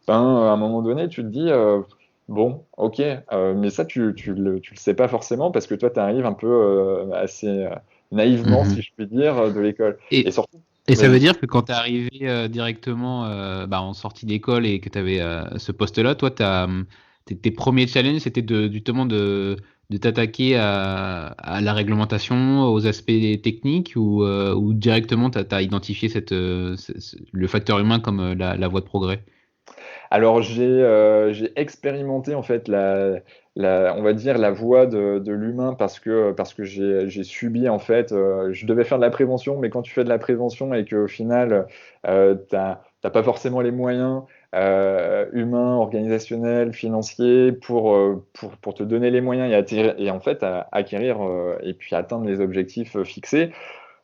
ben, à un moment donné, tu te dis, bon, ok, mais ça, tu le sais pas forcément parce que toi, tu arrives un peu assez naïvement, si Mhm. je puis dire, de l'école. Et Et, surtout, et ça veut vas-y. dire que quand tu es arrivé directement bah, en sortie d'école et que tu avais ce poste-là, toi, tes premiers challenges, c'était justement de t'attaquer à la réglementation, aux aspects techniques ou directement tu as identifié le facteur humain comme la voie de progrès? Alors, j'ai expérimenté en fait on va dire la voie de l'humain parce que j'ai subi en fait, je devais faire de la prévention, mais quand tu fais de la prévention et qu'au final, t'as pas forcément les moyens humains, organisationnels, financiers pour te donner les moyens et en fait à acquérir et puis atteindre les objectifs fixés.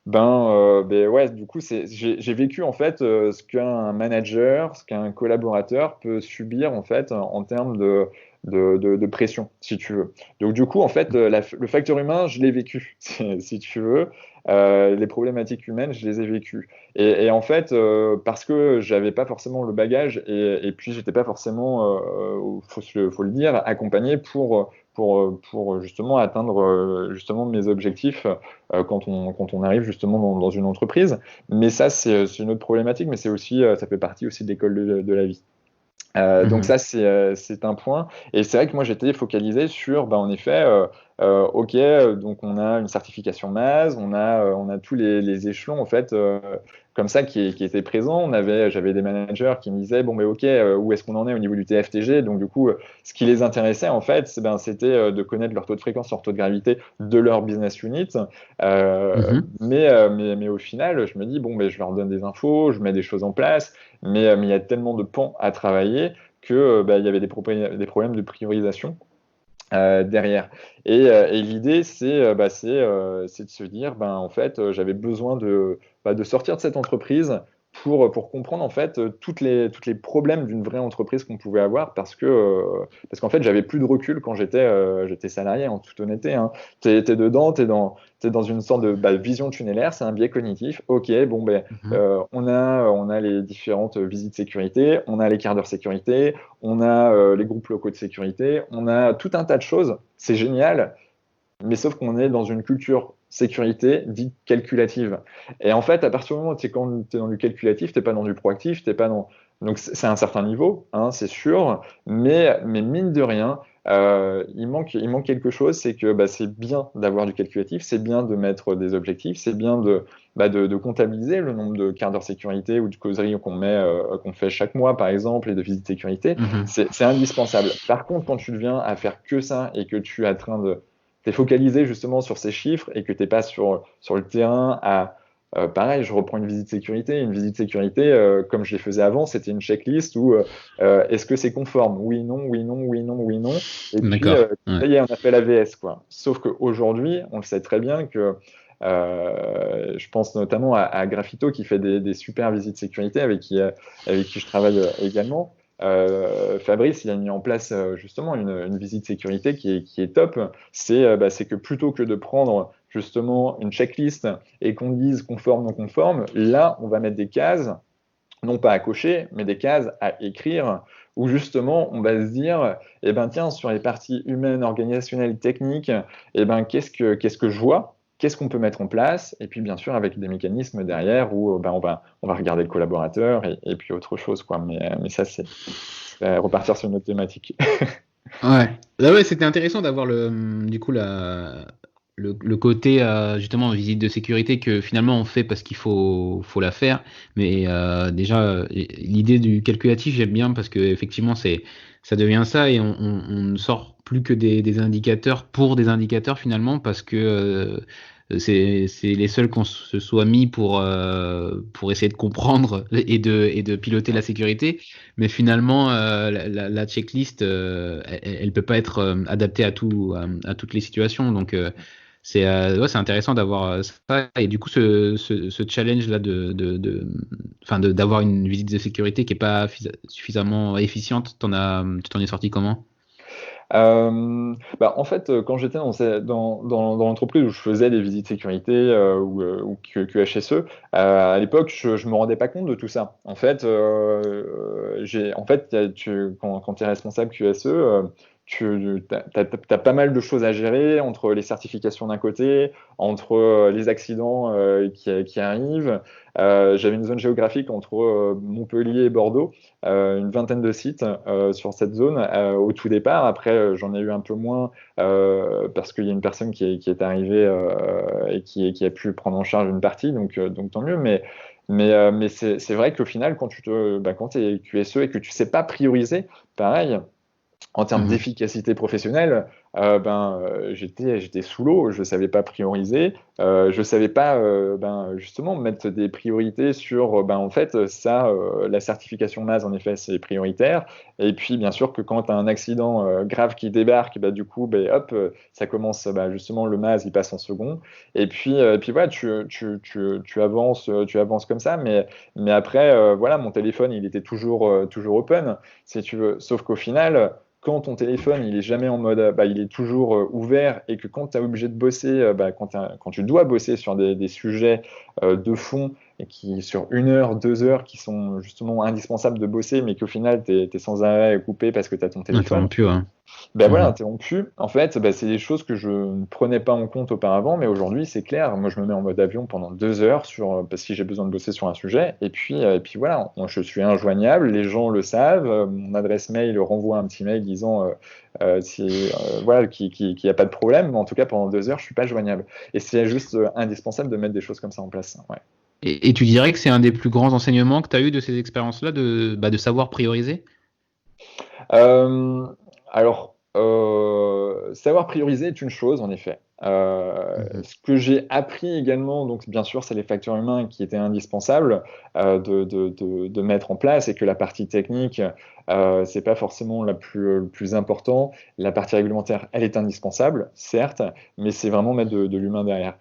Ben ouais, du coup, j'ai vécu en fait ce qu'un manager, ce qu'un collaborateur peut subir en fait en termes de pression, si tu veux. Donc du coup, en fait, le facteur humain, je l'ai vécu, si tu veux. Les problématiques humaines, je les ai vécues. Et en fait, parce que j'avais pas forcément le bagage et puis j'étais pas forcément, faut le dire, accompagné pour justement atteindre justement mes objectifs quand on arrive justement dans une entreprise. Mais ça, c'est une autre problématique, mais ça fait partie aussi de l'école de la vie. Donc Mhm. ça, c'est un point. Et c'est vrai que moi, j'étais focalisé sur, en effet, OK, donc on a une certification MAS, on a tous les échelons, en fait, comme ça, qui étaient présents. J'avais des managers qui me disaient, bon, mais OK, où est-ce qu'on en est au niveau du TFTG? Donc, du coup, ce qui les intéressait, en fait, c'était de connaître leur taux de fréquence, leur taux de gravité de leur business unit. Mhm. Mais au final, je me dis, bon, mais je leur donne des infos, je mets des choses en place. Mais il y a tellement de pans à travailler que il y avait des problèmes de priorisation derrière. Et l'idée, c'est de se dire, en fait, j'avais besoin de sortir de cette entreprise pour comprendre en fait toutes les problèmes d'une vraie entreprise qu'on pouvait avoir parce qu'en fait j'avais plus de recul quand j'étais salarié en toute honnêteté, hein. T'es dedans, t'es dans une sorte de vision tunnellaire, c'est un biais cognitif. Ok, bon Mhm. on a les différentes visites sécurité, on a les quarts d'heure sécurité, on a les groupes locaux de sécurité, on a tout un tas de choses. C'est génial, mais sauf qu'on est dans une culture sécurité dite calculative. Et en fait, à partir du moment où quand tu es dans du calculatif, tu n'es pas dans du proactif, t'es pas dans. Donc c'est un certain niveau, hein, c'est sûr, mais mine de rien, il manque quelque chose, c'est que c'est bien d'avoir du calculatif, c'est bien de mettre des objectifs, c'est bien de comptabiliser le nombre de quarts d'heure sécurité ou de causeries qu'on fait chaque mois, par exemple, et de visites sécurité. Mhm. C'est indispensable. Par contre, quand tu deviens à faire que ça et que tu es en train de t'es focalisé justement sur ces chiffres et que tu n'es pas sur le terrain à. Pareil, je reprends une visite sécurité. Une visite sécurité, comme je les faisais avant, c'était une checklist où est-ce que c'est conforme? Oui, non, oui, non, oui, non, oui, non. Et puis, D'accord. Ouais. ça y est, on a fait la VS, quoi. Sauf qu'aujourd'hui, on le sait très bien que Je pense notamment à Graffito qui fait des super visites sécurité avec qui je travaille également. Fabrice, il a mis en place justement une visite sécurité qui est top. C'est que plutôt que de prendre justement une checklist et qu'on dise conforme, non conforme, là, on va mettre des cases, non pas à cocher, mais des cases à écrire, où justement, on va se dire, eh ben tiens, sur les parties humaines, organisationnelles, techniques, eh ben qu'est-ce que je vois? Qu'est-ce qu'on peut mettre en place? Et puis, bien sûr, avec des mécanismes derrière où ben, on va regarder le collaborateur et puis autre chose, quoi. Mais ça, c'est repartir sur une autre thématique. Ouais. Là, ouais, c'était intéressant d'avoir du coup, le côté, justement, visite de sécurité que finalement on fait parce faut la faire. Mais déjà, l'idée du calculatif, j'aime bien parce que effectivement, ça devient ça et on ne sort plus que des indicateurs pour des indicateurs finalement parce que c'est les seuls qu'on se soit mis pour essayer de comprendre et de piloter la sécurité. Mais finalement, la checklist, elle peut pas être adaptée à toutes les situations. Donc, c'est intéressant d'avoir ça. Et du coup, ce challenge-là enfin, d'avoir une visite de sécurité qui est pas suffisamment efficiente, tu t'en es sorti comment? En fait, quand j'étais dans l'entreprise où je faisais des visites sécurité ou QHSE, à l'époque, je me rendais pas compte de tout ça. En fait, quand tu es responsable QSE, tu as pas mal de choses à gérer entre les certifications d'un côté, entre les accidents qui arrivent. J'avais une zone géographique entre Montpellier et Bordeaux, une vingtaine de sites sur cette zone au tout départ. Après, j'en ai eu un peu moins parce qu'il y a une personne qui est arrivée et qui a pu prendre en charge une partie, donc tant mieux. Mais c'est vrai qu'au final, quand tu es QSE et que tu sais pas prioriser, pareil, en termes Mhm. d'efficacité professionnelle, j'étais sous l'eau, je ne savais pas prioriser, je ne savais pas justement mettre des priorités sur, en fait, ça, la certification NAS, en effet, c'est prioritaire. Et puis, bien sûr, que quand tu as un accident grave qui débarque, du coup, hop, ça commence, justement, le NAS, il passe en second. Et puis voilà, tu avances comme ça, mais après, voilà, mon téléphone, il était toujours open, si tu veux. Sauf qu'au final, quand ton téléphone il est jamais en mode, il est toujours ouvert et que quand tu es obligé de bosser, quand tu dois bosser sur des sujets de fond et qui sur 1 heure, 2 heures qui sont justement indispensables de bosser, mais qu'au final tu es sans arrêt coupé parce que tu as ton téléphone, Interrompu, ouais. voilà, Mhm. interrompu. En fait, c'est des choses que je ne prenais pas en compte auparavant, mais aujourd'hui, c'est clair. Moi, je me mets en mode avion pendant 2 heures parce que j'ai besoin de bosser sur un sujet. Et puis voilà, moi, je suis injoignable, les gens le savent. Mon adresse mail renvoie un petit mail disant voilà, qu'il n'y a pas de problème, mais en tout cas, pendant 2 heures, je suis pas joignable. Et c'est juste indispensable de mettre des choses comme ça en place. Ouais. Et tu dirais que c'est un des plus grands enseignements que tu as eu de ces expériences-là, de savoir prioriser? Euh, savoir prioriser est une chose, en effet. Mhm. Ce que j'ai appris également, donc bien sûr, c'est les facteurs humains qui étaient indispensables de mettre en place et que la partie technique, c'est pas forcément le plus important. La partie réglementaire, elle est indispensable, certes, mais c'est vraiment mettre de l'humain derrière.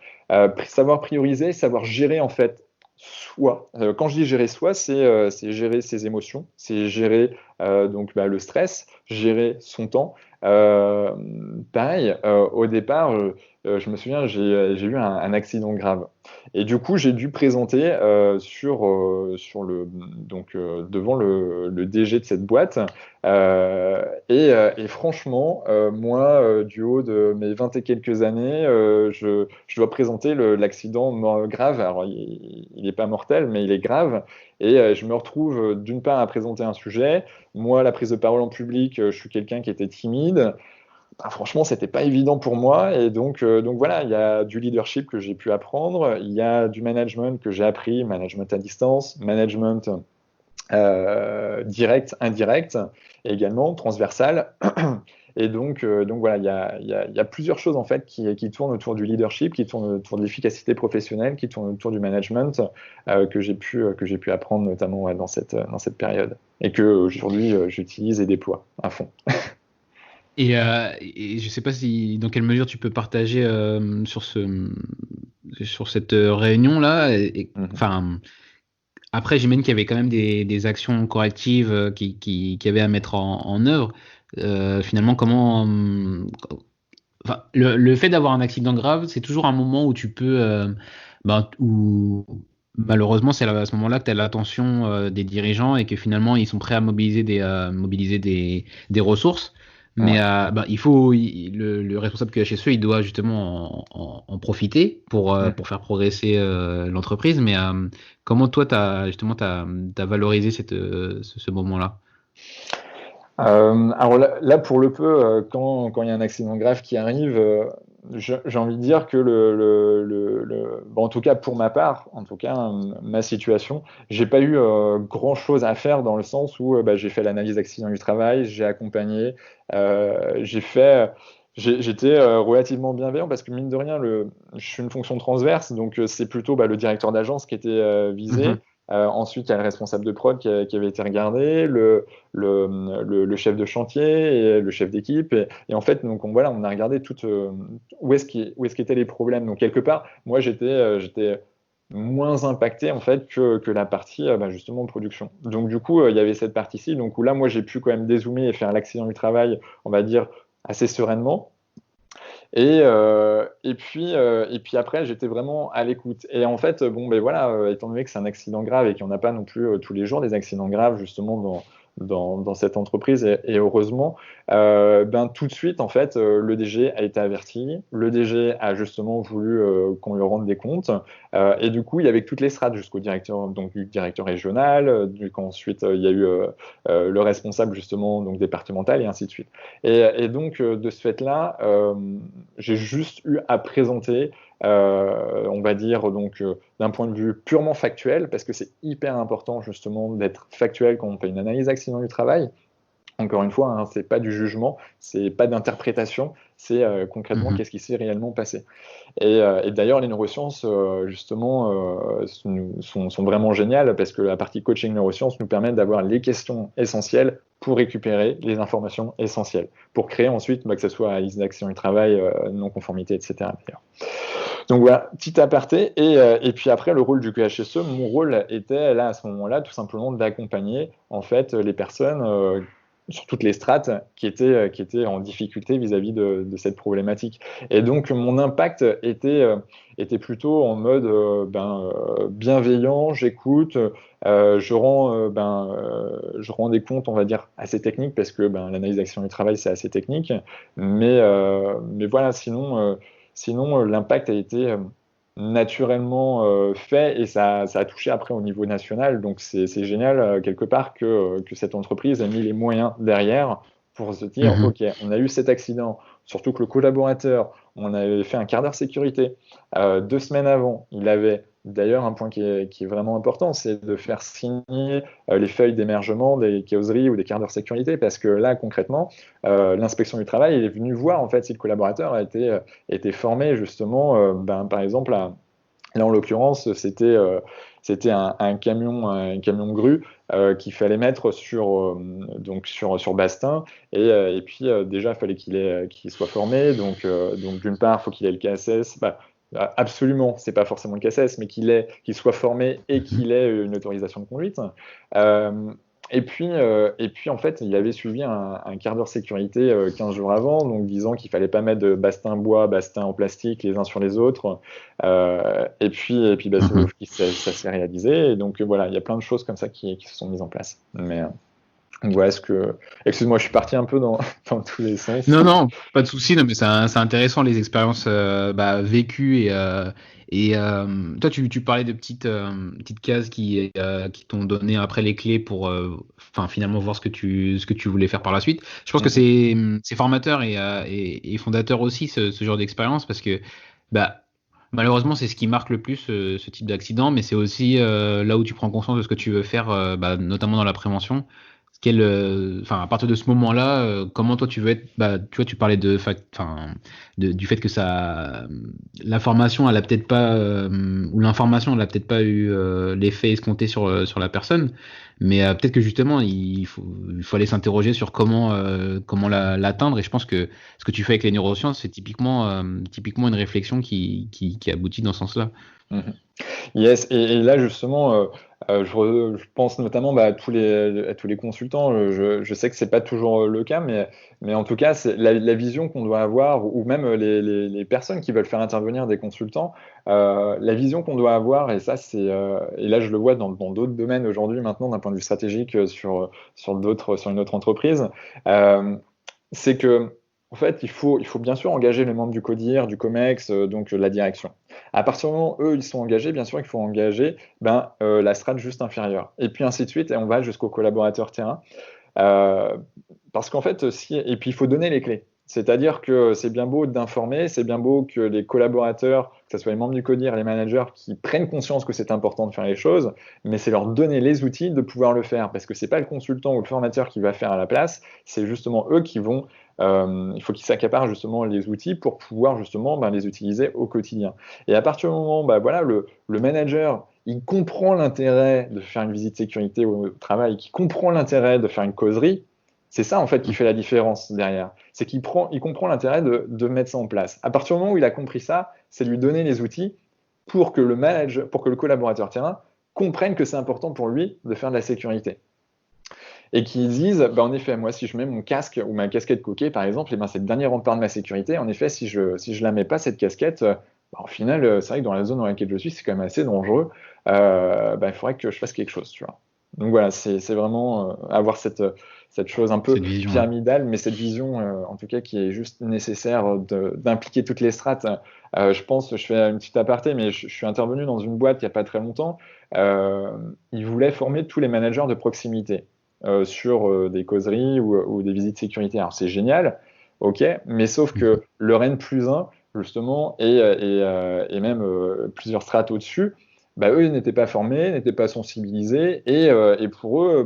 Savoir prioriser, savoir gérer en fait soi. Quand je dis gérer soi, c'est gérer ses émotions, c'est gérer le stress, gérer son temps. Euh, Pareil, au départ, je me souviens, j'ai eu un accident grave. Et du coup, j'ai dû présenter devant le DG de cette boîte. Et franchement, moi, du haut de mes 20 et quelques années, je dois présenter l'accident grave. Alors, il n'est pas mortel, mais il est grave. Et je me retrouve d'une part à présenter un sujet. Moi, la prise de parole en public, je suis quelqu'un qui était timide. Franchement, c'était pas évident pour moi. Et donc voilà, il y a du leadership que j'ai pu apprendre. Il y a du management que j'ai appris, management à distance, management direct, indirect, et également transversal. Et donc voilà, il y a plusieurs choses en fait qui tournent autour du leadership, qui tournent autour de l'efficacité professionnelle, qui tournent autour du management que j'ai pu apprendre notamment dans cette période et que aujourd'hui j'utilise et déploie à fond. Et je sais pas si dans quelle mesure tu peux partager sur cette réunion-là. Mhm. Enfin, après, j'imagine qu'il y avait quand même des actions correctives qui avaient à mettre en œuvre. Finalement, enfin, le fait d'avoir un accident grave, c'est toujours un moment où tu peux, où malheureusement, à ce moment-là que tu as l'attention des dirigeants et que finalement, ils sont prêts à mobiliser des ressources. Mais Ouais. le responsable QHSE, il doit justement en profiter Mhm. pour faire progresser l'entreprise. Mais comment toi, t'as valorisé ce moment-là? Alors là, pour le peu, quand il y a un accident grave qui arrive, j'ai envie de dire que bon, en tout cas pour ma part, en tout cas ma situation, j'ai pas eu grand-chose à faire dans le sens où bah, j'ai fait l'analyse accident du travail, j'ai accompagné, j'ai fait, j'étais relativement bienveillant parce que mine de rien, je suis une fonction transverse, donc c'est plutôt bah, le directeur d'agence qui était visé. Mhm. Ensuite, il y a le responsable de prod qui avait été regardé, le chef de chantier et le chef d'équipe. Et en fait, donc, voilà, on a regardé où est-ce qu'étaient les problèmes. Donc, quelque part, moi, j'étais moins impacté en fait que la partie bah, justement production. Donc, du coup, il y avait cette partie-ci. Donc, où là, moi, j'ai pu quand même dézoomer et faire l'accident du travail, on va dire, assez sereinement. Et puis après, j'étais vraiment à l'écoute. Et en fait, bon, ben voilà, étant donné que c'est un accident grave et qu'il n'y en a pas non plus tous les jours des accidents graves, justement, dans cette entreprise, et heureusement, ben, tout de suite, en fait, le DG a été averti. Le DG a justement voulu qu'on lui rende des comptes. Et du coup, il y avait toutes les strates jusqu'au directeur, donc du directeur régional, ensuite, il y a eu le responsable, justement, donc départemental, et ainsi de suite. Et donc, de ce fait-là, j'ai juste eu à présenter, on va dire, donc, d'un point de vue purement factuel, parce que c'est hyper important justement d'être factuel quand on fait une analyse accident du travail. Encore une fois, hein, c'est pas du jugement, c'est pas d'interprétation, c'est concrètement Mhm. qu'est-ce qui s'est réellement passé. Et d'ailleurs, les neurosciences, justement, sont vraiment géniales parce que la partie coaching neurosciences nous permet d'avoir les questions essentielles pour récupérer les informations essentielles, pour créer ensuite, bah, que ce soit liste d'action du travail, non-conformité, etc. D'ailleurs. Donc voilà, petit aparté. Et puis après, le rôle du QHSE, mon rôle était là, à ce moment-là, tout simplement d'accompagner en fait les personnes sur toutes les strates qui étaient en difficulté vis-à-vis de cette problématique. Et donc, mon impact était plutôt en mode bienveillant, j'écoute, je rends des comptes, on va dire, assez techniques, parce que ben, l'analyse d'action du travail, c'est assez technique. Mais voilà, sinon, l'impact a été naturellement fait et ça a touché après au niveau national. Donc c'est génial quelque part que cette entreprise ait mis les moyens derrière pour se dire, Mhm. OK, on a eu cet accident, surtout que le collaborateur, on avait fait un quart d'heure sécurité. 2 semaines avant, il avait d'ailleurs un point qui est vraiment important, c'est de faire signer les feuilles d'émergement des causeries ou des quarts d'heure sécurité, parce que là, concrètement, l'inspection du travail il est venu voir en fait si le collaborateur a été formé justement, ben, par exemple, là en l'occurrence, c'était un camion grue qu'il fallait mettre sur Bastin. Et puis déjà, il fallait qu'il soit formé. Donc d'une part, il faut qu'il ait le KSS. Bah, absolument, c'est pas forcément le KSS, mais qu'il soit formé et Mhm. qu'il ait une autorisation de conduite. Euh, et puis, en fait, il avait suivi un quart d'heure sécurité 15 jours avant, donc disant qu'il fallait pas mettre de bastin bois, bastin en plastique les uns sur les autres. Et puis bah, Mhm. ça s'est réalisé. Et donc voilà, il y a plein de choses comme ça qui se sont mises en place. Mais donc voilà excuse-moi, je suis parti un peu dans tous les sens. Non, non, pas de souci. Non, mais c'est intéressant les expériences vécues toi, tu parlais de petites cases qui t'ont donné après les clés pour, enfin, finalement voir ce que tu voulais faire par la suite. Je pense que Mhm. c'est formateur et fondateur aussi ce genre d'expérience parce que, bah, malheureusement, c'est ce qui marque le plus ce type d'accident, mais c'est aussi là où tu prends conscience de ce que tu veux faire, notamment dans la prévention. à partir de ce moment-là, comment toi tu veux être, tu vois, tu parlais du fait que l'information, elle a peut-être pas, ou l'information, elle a peut-être pas eu l'effet escompté sur la personne, mais peut-être que justement, il faut aller s'interroger sur comment l'atteindre. Et je pense que ce que tu fais avec les neurosciences, c'est typiquement une réflexion qui aboutit dans ce sens-là. Mhm. Yes, et là justement, je pense notamment à tous les consultants. Je sais que c'est pas toujours le cas, mais en tout cas, c'est la vision qu'on doit avoir, ou même les personnes qui veulent faire intervenir des consultants, la vision qu'on doit avoir, et ça et là je le vois dans d'autres domaines aujourd'hui maintenant d'un point de vue stratégique sur une autre entreprise, c'est que en fait, il faut bien sûr engager les membres du CODIR, du COMEX, donc la direction. À partir du moment où eux, ils sont engagés, bien sûr, il faut engager la strate juste inférieure. Et puis ainsi de suite, et on va jusqu'aux collaborateurs terrain. Euh, Parce qu'en fait, et puis il faut donner les clés. C'est-à-dire que c'est bien beau d'informer, c'est bien beau que les collaborateurs, que ce soit les membres du CODIR, les managers, qui prennent conscience que c'est important de faire les choses, mais c'est leur donner les outils de pouvoir le faire. Parce que c'est pas le consultant ou le formateur qui va faire à la place, c'est justement eux qui vont. Il faut qu'ils s'accaparent justement les outils pour pouvoir justement les utiliser au quotidien. Et à partir du moment, voilà, le manager, il comprend l'intérêt de faire une visite sécurité au travail, qui comprend l'intérêt de faire une causerie. C'est ça en fait qui fait la différence derrière. C'est qu'il comprend l'intérêt de mettre ça en place. À partir du moment où il a compris ça, c'est lui donner les outils pour que le collaborateur terrain comprenne que c'est important pour lui de faire de la sécurité. Et qu'ils disent, en effet, moi si je mets mon casque ou ma casquette coquet par exemple, c'est le dernier rempart de ma sécurité. En effet, si je la mets pas cette casquette, au final, c'est vrai que dans la zone dans laquelle je suis, c'est quand même assez dangereux. Il faudrait que je fasse quelque chose, tu vois. Donc voilà, c'est vraiment avoir cette chose un peu pyramidale, mais cette vision, en tout cas, qui est juste nécessaire d'impliquer toutes les strates. Je fais une petite aparté, mais je suis intervenu dans une boîte il n'y a pas très longtemps. Ils voulaient former tous les managers de proximité sur des causeries ou des visites sécurité. Alors c'est génial, ok, mais sauf que le N+1, justement, et même plusieurs strates au-dessus, eux, ils n'étaient pas formés, n'étaient pas sensibilisés, et pour eux,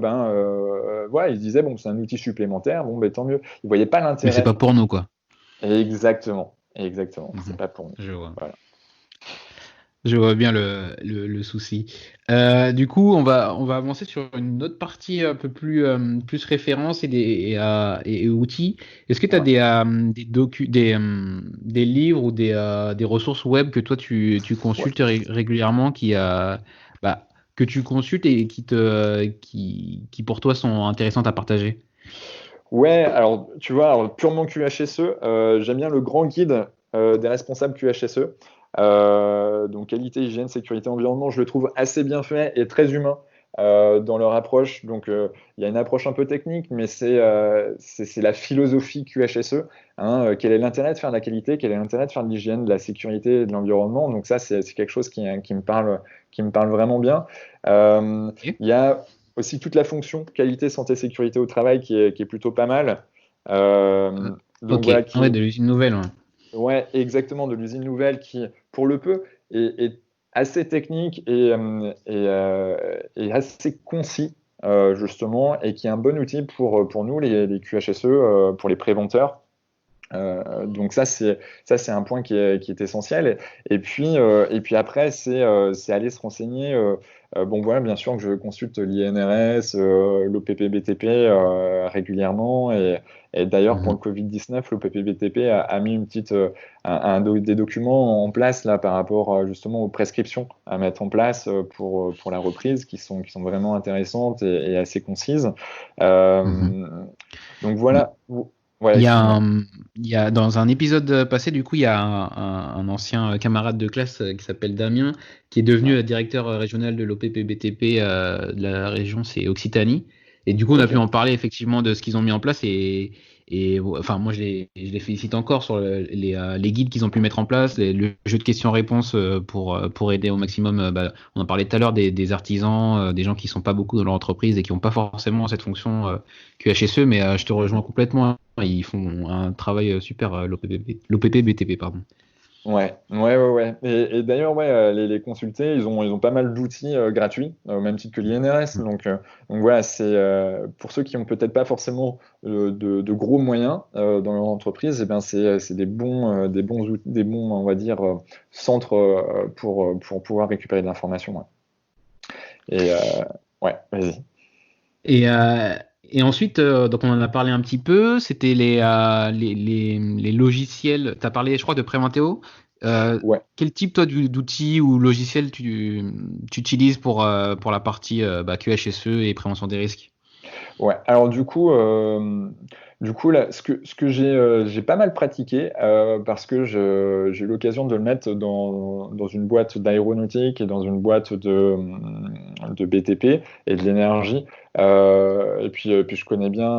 voilà, ils se disaient, bon, c'est un outil supplémentaire, tant mieux. Ils ne voyaient pas l'intérêt. Mais c'est pas pour nous, quoi. Exactement. C'est pas pour nous. Je vois. Voilà. Je vois bien le souci. Du coup, on va avancer sur une autre partie un peu plus références et outils. Est-ce que tu as des livres ou des ressources web que toi tu consultes régulièrement que tu consultes et qui pour toi sont intéressantes à partager? Ouais, alors tu vois, purement QHSE, j'aime bien le grand guide des responsables QHSE. Donc qualité, hygiène, sécurité, environnement, je le trouve assez bien fait et très humain dans leur approche. Donc il y a une approche un peu technique, mais c'est la philosophie QHSE. Quel est l'intérêt de faire de la qualité, quel est l'intérêt de faire de l'hygiène, de la sécurité et de l'environnement. Donc ça, c'est quelque chose qui me parle vraiment bien. Il y a aussi toute la fonction qualité, santé, sécurité au travail qui est plutôt pas mal. Donc voilà, de l'usine nouvelle. Ouais. Ouais, exactement, de l'usine nouvelle qui, pour le peu, est assez technique et assez concis, justement, et qui est un bon outil pour nous, les QHSE, pour les préventeurs. Donc ça c'est un point qui est essentiel. Et puis après, c'est aller se renseigner. Voilà, bien sûr que je consulte l'INRS, l'OPPBTP régulièrement. Et d'ailleurs, pour le Covid-19, l'OPPBTP a mis des documents en place là, par rapport justement aux prescriptions à mettre en place pour la reprise, qui sont vraiment intéressantes et assez concises. Donc voilà. Ouais, il y a dans un épisode passé, du coup, il y a un ancien camarade de classe qui s'appelle Damien, qui est devenu directeur régional de l'OPPBTP de la région, c'est Occitanie. Et du coup, on a pu en parler effectivement de ce qu'ils ont mis en place et enfin, moi, je les félicite encore sur les guides qu'ils ont pu mettre en place, le jeu de questions-réponses pour aider au maximum. On en parlait tout à l'heure des artisans, des gens qui sont pas beaucoup dans leur entreprise et qui n'ont pas forcément cette fonction QHSE, mais je te rejoins complètement. Ils font un travail super, l'OPPBTP, pardon. Ouais. Et d'ailleurs, les consulter, ils ont pas mal d'outils gratuits, au même titre que l'INRS. Donc voilà, c'est pour ceux qui ont peut-être pas forcément de gros moyens dans leur entreprise, et ben c'est des bons outils, des bons, on va dire, centres pour pouvoir récupérer de l'information. Ouais. Et ouais, vas-y. Et, euh, et ensuite, donc on en a parlé un petit peu, c'était les logiciels. Tu as parlé, je crois, de Préventéo. Ouais. Quel type, toi, d'outils ou logiciels tu utilises pour la partie QHSE et prévention des risques? Ouais, alors du coup là, ce que j'ai pas mal pratiqué parce que j'ai eu l'occasion de le mettre dans une boîte d'aéronautique et dans une boîte de BTP et de l'énergie. Et puis je connais bien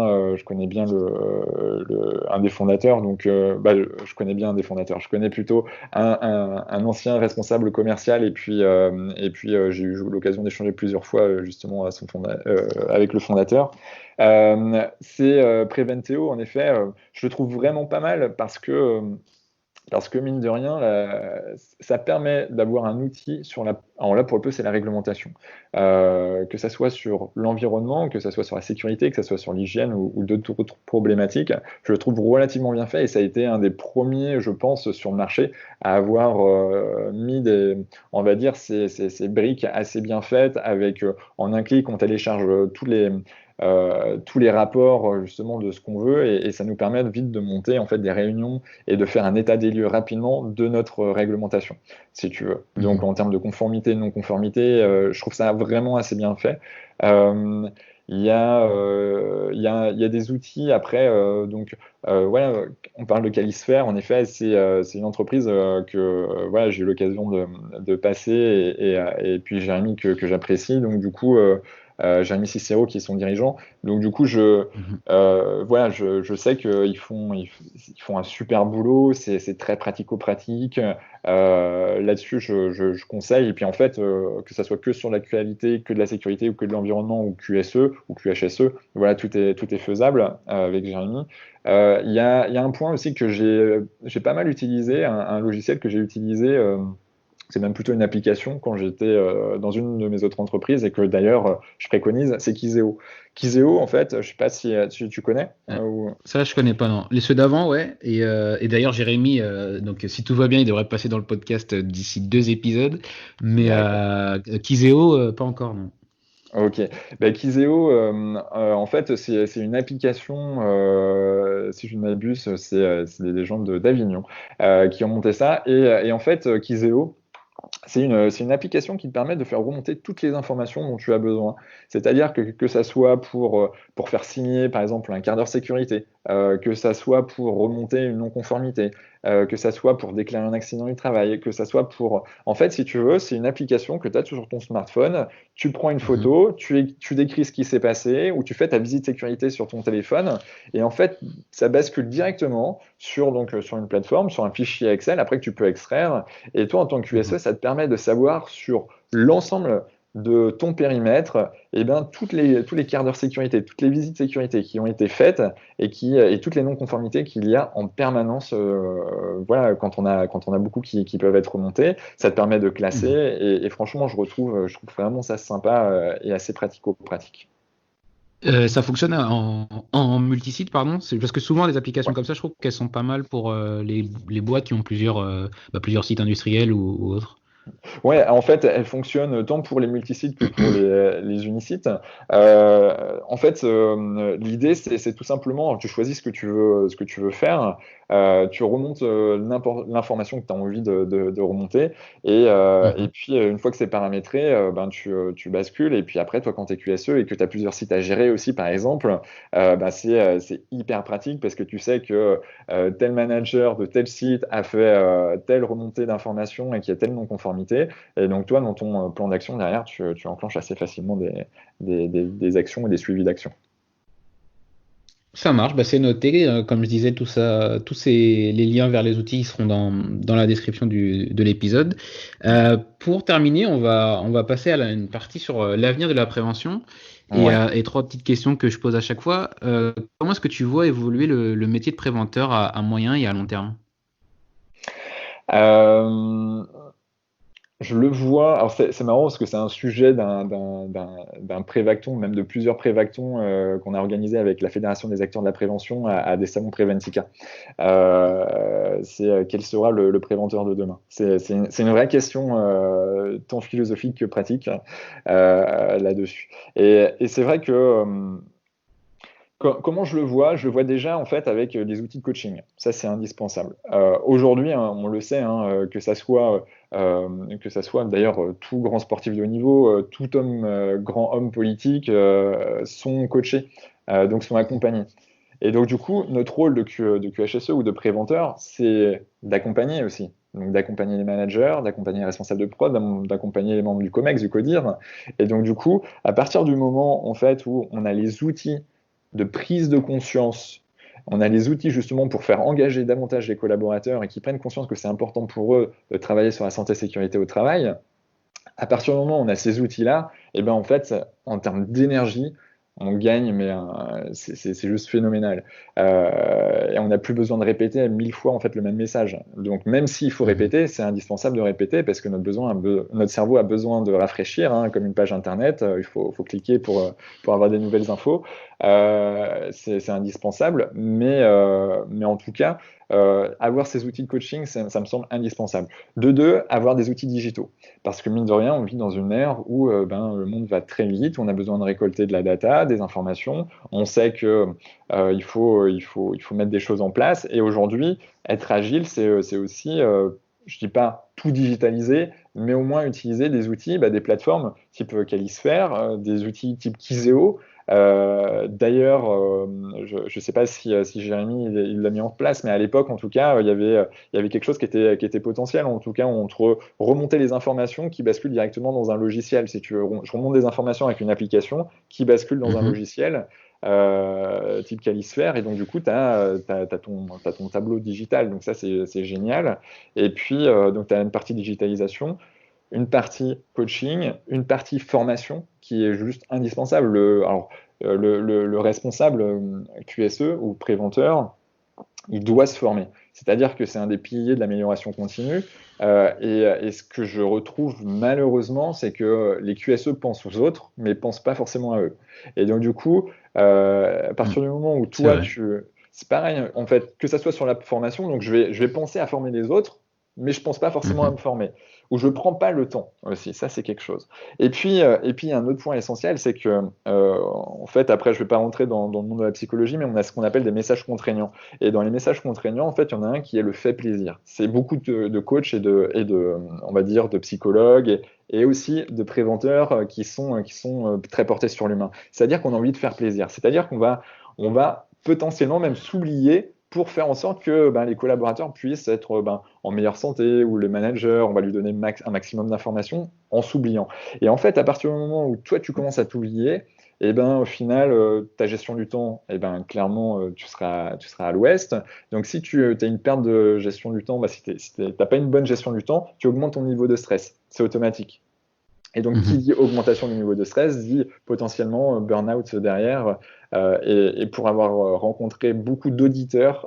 un des fondateurs, donc je connais bien un des fondateurs. Je connais plutôt un ancien responsable commercial et puis j'ai eu l'occasion d'échanger plusieurs fois justement avec le fondateur. C'est Preventeo, en effet, je le trouve vraiment pas mal parce que mine de rien, ça permet d'avoir un outil sur la. Alors là, pour le peu, c'est la réglementation. Que ça soit sur l'environnement, que ça soit sur la sécurité, que ça soit sur l'hygiène ou d'autres problématiques, je le trouve relativement bien fait et ça a été un des premiers, je pense, sur le marché à avoir mis on va dire, ces briques assez bien faites avec, en un clic, on télécharge tous les rapports justement de ce qu'on veut et ça nous permet vite de monter en fait des réunions et de faire un état des lieux rapidement de notre réglementation, si tu veux. Donc Mhm. en termes de conformité, non-conformité, je trouve ça vraiment assez bien fait. Euh, il y a des outils après, voilà, on parle de Calisphère, en effet, c'est une entreprise voilà, j'ai eu l'occasion de passer et puis Jérémy que j'apprécie, donc du coup, Jérémy Cicero qui est son dirigeant. Donc du coup, Mhm. voilà, je sais qu'ils font un super boulot, c'est très pratico-pratique. Là-dessus, je conseille. Et puis en fait, que ça soit que sur l'actualité, que de la sécurité ou que de l'environnement ou QSE ou QHSE, voilà, tout est faisable avec Jérémy. Il y a un point aussi que j'ai pas mal utilisé, un logiciel que j'ai utilisé. C'est même plutôt une application quand j'étais dans une de mes autres entreprises et que d'ailleurs je préconise, c'est Kizeo. Kizeo, en fait, je sais pas si tu connais. Ouais. Ça, je connais pas, non. Les ceux d'avant, ouais. Et d'ailleurs, Jérémy, donc si tout va bien, il devrait passer dans le podcast d'ici 2 épisodes. Mais D'accord. Kizeo, pas encore, non. Ok. Bah, Kizeo, en fait, c'est une application, si je ne m'abuse, c'est des gens d'Avignon qui ont monté ça. Et en fait, Kizeo, c'est une application qui te permet de faire remonter toutes les informations dont tu as besoin. C'est-à-dire que ça soit pour faire signer, par exemple, un quart d'heure sécurité, que ça soit pour remonter une non-conformité, que ça soit pour déclarer un accident du travail, que ça soit pour. En fait, si tu veux, c'est une application que tu as sur ton smartphone. Tu prends une Mhm. photo, tu décris ce qui s'est passé, ou tu fais ta visite sécurité sur ton téléphone, et en fait, ça bascule directement sur une plateforme, sur un fichier Excel, après que tu peux extraire. Et toi, en tant que Mhm. QSE, ça te permet de savoir sur l'ensemble de ton périmètre, eh ben, tous les quarts d'heure sécurité, toutes les visites sécurité qui ont été faites et toutes les non-conformités qu'il y a en permanence. Voilà, quand on a beaucoup qui peuvent être remontés, ça te permet de classer. Mhm. Et franchement, je trouve vraiment ça sympa et assez pratico-pratique. Ça fonctionne en multisite, pardon. C'est parce que souvent les applications Ouais. comme ça, je trouve qu'elles sont pas mal pour les boîtes qui ont plusieurs sites industriels ou autres. Ouais, en fait, elle fonctionne tant pour les multisites que pour les unisites. En fait, l'idée, c'est tout simplement, tu choisis ce que tu veux faire, tu remontes l'information que tu as envie de remonter, et Mhm. puis une fois que c'est paramétré, ben, tu bascules, et puis après, toi, quand tu es QSE et que tu as plusieurs sites à gérer aussi, par exemple, ben, c'est hyper pratique parce que tu sais que tel manager de tel site a fait telle remontée d'informations et qu'il y a telle non-conformité. Et donc, toi, dans ton plan d'action, derrière, tu enclenches assez facilement des actions et des suivis d'actions. Ça marche, bah c'est noté. Comme je disais, tout ça, les liens vers les outils seront dans la description de l'épisode. Pour terminer, on va passer à une partie sur l'avenir de la prévention Ouais. et 3 petites questions que je pose à chaque fois. Comment est-ce que tu vois évoluer le métier de préventeur à moyen et à long terme? Euh, Je le vois. Alors c'est marrant parce que c'est un sujet d'un prévacton, même de plusieurs prévactons qu'on a organisé avec la Fédération des acteurs de la prévention à des salons Préventica. C'est quel sera le préventeur de demain? C'est une vraie question tant philosophique que pratique là-dessus. Et c'est vrai que comment je le vois? Je le vois déjà en fait avec des outils de coaching. Ça, c'est indispensable. Aujourd'hui, hein, on le sait, hein, que ça soit d'ailleurs tout grand sportif de haut niveau, tout homme, grand homme politique sont coachés, donc sont accompagnés. Et donc du coup, notre rôle de QHSE ou de préventeur, c'est d'accompagner aussi. Donc d'accompagner les managers, d'accompagner les responsables de prod, d'accompagner les membres du COMEX, du CODIR. Et donc du coup, à partir du moment en fait où on a les outils de prise de conscience. On a les outils justement pour faire engager davantage les collaborateurs et qui prennent conscience que c'est important pour eux de travailler sur la santé et sécurité au travail. À partir du moment où on a ces outils-là, et ben en fait, en termes d'énergie, on gagne, mais c'est juste phénoménal. Et on n'a plus besoin de répéter 1000 fois en fait le même message. Donc même s'il faut répéter, c'est indispensable de répéter parce que notre cerveau a besoin de rafraîchir, hein, comme une page internet. Il faut cliquer pour avoir des nouvelles infos. C'est indispensable, mais en tout cas, avoir ces outils de coaching, ça me semble indispensable. De deux, avoir des outils digitaux. Parce que mine de rien, on vit dans une ère où le monde va très vite, on a besoin de récolter de la data, des informations, on sait que il faut mettre des choses en place. Et aujourd'hui, être agile, c'est aussi, je dis pas tout digitaliser, mais au moins utiliser des outils, des plateformes type Calisphere, des outils type Kizeo. D'ailleurs, je ne sais pas si Jérémy il l'a mis en place, mais à l'époque, en tout cas, il y avait quelque chose qui était potentiel. En tout cas, on remontait les informations qui basculent directement dans un logiciel. Si tu veux, je remonte des informations avec une application qui bascule dans un logiciel type Calisphere, et donc du coup, tu as ton tableau digital. Donc ça, c'est génial. Et puis, donc tu as une partie digitalisation, une partie coaching, une partie formation qui est juste indispensable. Le responsable QSE ou préventeur, il doit se former. C'est-à-dire que c'est un des piliers de l'amélioration continue. Et ce que je retrouve malheureusement, c'est que les QSE pensent aux autres, mais ne pensent pas forcément à eux. Et donc du coup, à partir du moment où toi, c'est pareil, en fait, que ça soit sur la formation, donc je vais penser à former les autres, mais je ne pense pas forcément à me former. Ou je ne prends pas le temps aussi, ça c'est quelque chose. Et puis un autre point essentiel, c'est que, en fait, après je ne vais pas rentrer dans le monde de la psychologie, mais on a ce qu'on appelle des messages contraignants. Et dans les messages contraignants, en fait, il y en a un qui est le fait plaisir. C'est beaucoup de coachs et on va dire, de psychologues et aussi de préventeurs qui sont très portés sur l'humain. C'est-à-dire qu'on a envie de faire plaisir. C'est-à-dire on va potentiellement même s'oublier pour faire en sorte que les collaborateurs puissent être en meilleure santé, ou le manager, on va lui donner un maximum d'informations en s'oubliant. Et en fait, à partir du moment où toi, tu commences à t'oublier, et au final, ta gestion du temps, clairement, tu seras à l'ouest. Donc, si tu as une perte de gestion du temps, si tu n'as pas une bonne gestion du temps, tu augmentes ton niveau de stress. C'est automatique. Et donc, qui dit augmentation du niveau de stress, dit potentiellement burn-out derrière. Et pour avoir rencontré beaucoup d'auditeurs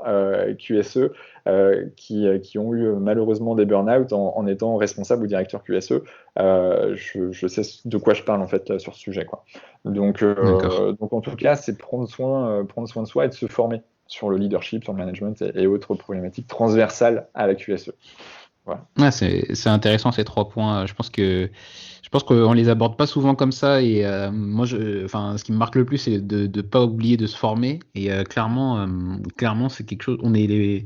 QSE qui ont eu malheureusement des burn-out en étant responsable ou directeur QSE, je sais de quoi je parle en fait sur ce sujet, quoi. Donc en tout cas, c'est prendre soin de soi et de se former sur le leadership, sur le management et autres problématiques transversales à la QSE. Voilà. Ouais, c'est intéressant ces 3 points. Je pense qu'on les aborde pas souvent comme ça, et moi, ce qui me marque le plus, c'est de pas oublier de se former. Et clairement, c'est quelque chose. On est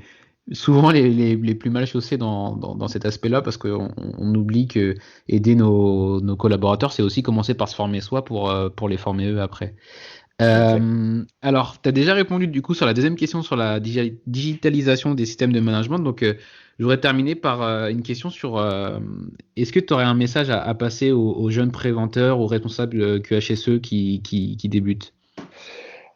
souvent les plus mal chaussés dans cet aspect-là, parce qu'on oublie que aider nos collaborateurs, c'est aussi commencer par se former soi pour les former eux après. Alors, tu as déjà répondu du coup sur la deuxième question sur la digitalisation des systèmes de management. Donc, je voudrais terminer par une question sur est-ce que tu aurais un message à passer aux jeunes préventeurs, aux responsables QHSE qui débutent?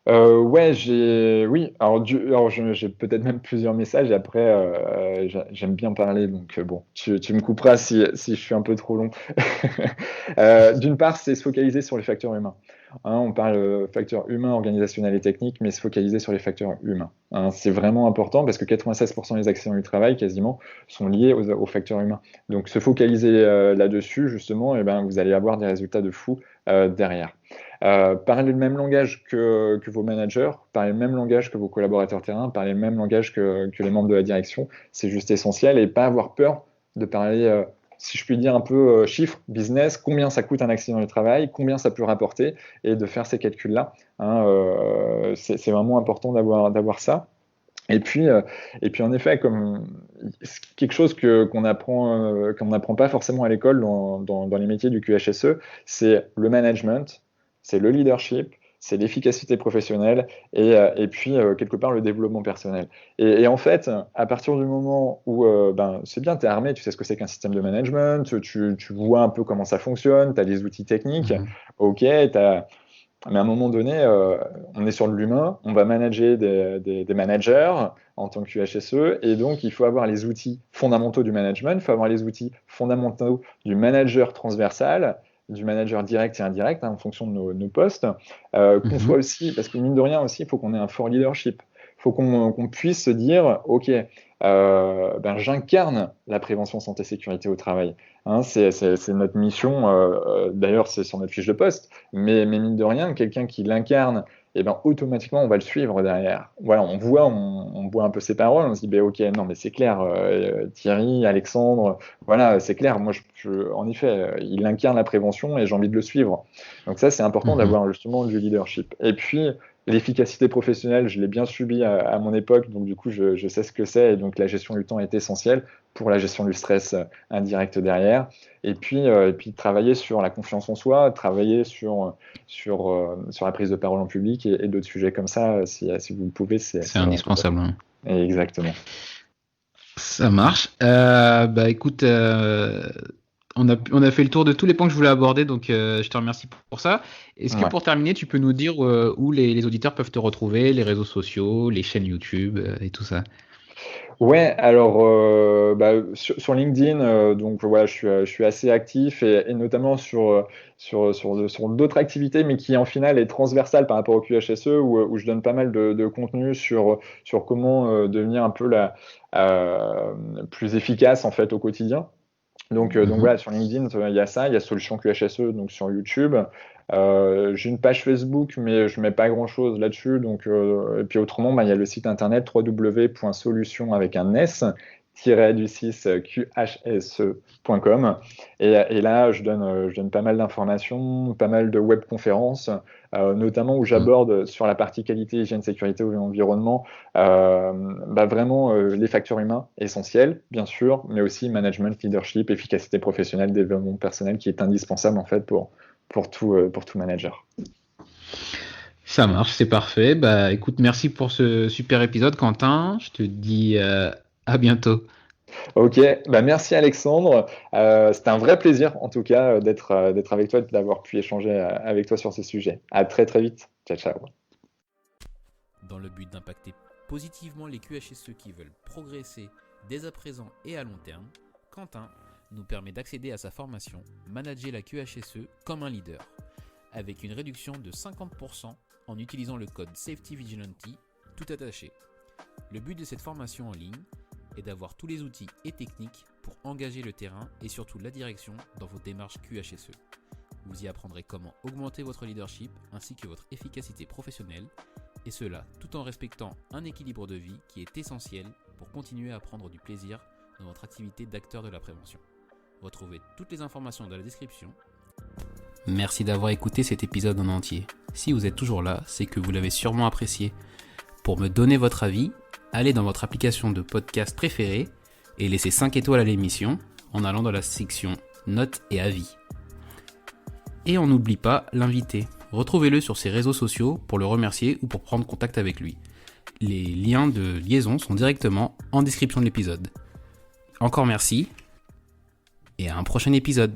Oui. Alors, j'ai peut-être même plusieurs messages. Et après, j'aime bien parler, donc bon, tu me couperas si je suis un peu trop long. D'une part, c'est se focaliser sur les facteurs humains. On parle facteurs humains, organisationnels et techniques, mais se focaliser sur les facteurs humains. C'est vraiment important parce que 96% des accidents du travail, quasiment, sont liés aux facteurs humains. Donc se focaliser là-dessus, justement, et ben, vous allez avoir des résultats de fou derrière. Parler le même langage que vos managers, parler le même langage que vos collaborateurs terrain, parler le même langage que les membres de la direction, c'est juste essentiel et pas avoir peur de parler, si je puis dire, un peu chiffres, business, combien ça coûte un accident du travail, combien ça peut rapporter et de faire ces calculs-là. C'est vraiment important d'avoir ça. Et puis en effet, comme quelque chose qu'on n'apprend pas forcément à l'école dans les métiers du QHSE, c'est le management, c'est le leadership, c'est l'efficacité professionnelle et puis quelque part le développement personnel. Et en fait, à partir du moment où c'est bien, tu es armé, tu sais ce que c'est qu'un système de management, tu vois un peu comment ça fonctionne, tu as des outils techniques, ok, mais à un moment donné, on est sur de l'humain, on va manager des managers en tant que QHSE, et donc il faut avoir les outils fondamentaux du management, il faut avoir les outils fondamentaux du manager transversal, du manager direct et indirect, en fonction de nos postes, qu'on soit aussi, parce que mine de rien aussi, il faut qu'on ait un fort leadership. Il faut qu'on puisse se dire, ok, j'incarne la prévention santé-sécurité au travail. C'est notre mission, d'ailleurs c'est sur notre fiche de poste, mais mine de rien, quelqu'un qui l'incarne, et ben, automatiquement on va le suivre derrière. Voilà, on voit un peu ses paroles, on se dit, ok, non mais c'est clair, Thierry, Alexandre, voilà, c'est clair, moi en effet, il incarne la prévention et j'ai envie de le suivre. Donc ça c'est important d'avoir justement du leadership. Et puis, l'efficacité professionnelle, je l'ai bien subi à mon époque, donc du coup, je sais ce que c'est, et donc la gestion du temps est essentielle pour la gestion du stress indirect derrière. Et puis travailler sur la confiance en soi, travailler sur la prise de parole en public et d'autres sujets comme ça, si vous le pouvez. C'est indispensable. Exactement. Ça marche. Écoute, on a fait le tour de tous les points que je voulais aborder, donc je te remercie pour ça. Est-ce que pour terminer, tu peux nous dire où les auditeurs peuvent te retrouver, les réseaux sociaux, les chaînes YouTube et tout ça? Ouais, alors sur LinkedIn, donc voilà, je suis assez actif et notamment sur d'autres activités, mais qui en final est transversale par rapport au QHSE, où je donne pas mal de contenu sur comment devenir un peu plus efficace en fait au quotidien. Donc voilà, sur LinkedIn, il y a ça, il y a Solutions QHSE, donc sur YouTube. J'ai une page Facebook, mais je mets pas grand-chose là-dessus. Donc, et puis autrement, il y a le site internet www.solutions avec un S du 6 qhse.com et là je donne pas mal d'informations, pas mal de webconférences, notamment où j'aborde sur la partie qualité, hygiène, sécurité ou environnement vraiment les facteurs humains essentiels bien sûr, mais aussi management, leadership, efficacité professionnelle, développement personnel qui est indispensable en fait pour tout manager. Ça marche, c'est parfait. Écoute, merci pour ce super épisode, Quentin. Je te dis à bientôt. Ok, merci Alexandre. C'était un vrai plaisir en tout cas d'être avec toi et d'avoir pu échanger avec toi sur ce sujet. À très très vite. Ciao, ciao. Dans le but d'impacter positivement les QHSE qui veulent progresser dès à présent et à long terme, Quentin nous permet d'accéder à sa formation Manager la QHSE comme un leader, avec une réduction de 50% en utilisant le code SafetyVigilante, tout attaché. Le but de cette formation en ligne est d'avoir tous les outils et techniques pour engager le terrain et surtout la direction dans vos démarches QHSE. Vous y apprendrez comment augmenter votre leadership ainsi que votre efficacité professionnelle, et cela tout en respectant un équilibre de vie qui est essentiel pour continuer à prendre du plaisir dans votre activité d'acteur de la prévention. Retrouvez toutes les informations dans la description. Merci d'avoir écouté cet épisode en entier. Si vous êtes toujours là, c'est que vous l'avez sûrement apprécié. Pour me donner votre avis, allez dans votre application de podcast préférée et laissez 5 étoiles à l'émission en allant dans la section notes et avis. Et on n'oublie pas l'invité. Retrouvez-le sur ses réseaux sociaux pour le remercier ou pour prendre contact avec lui. Les liens de liaison sont directement en description de l'épisode. Encore merci et à un prochain épisode.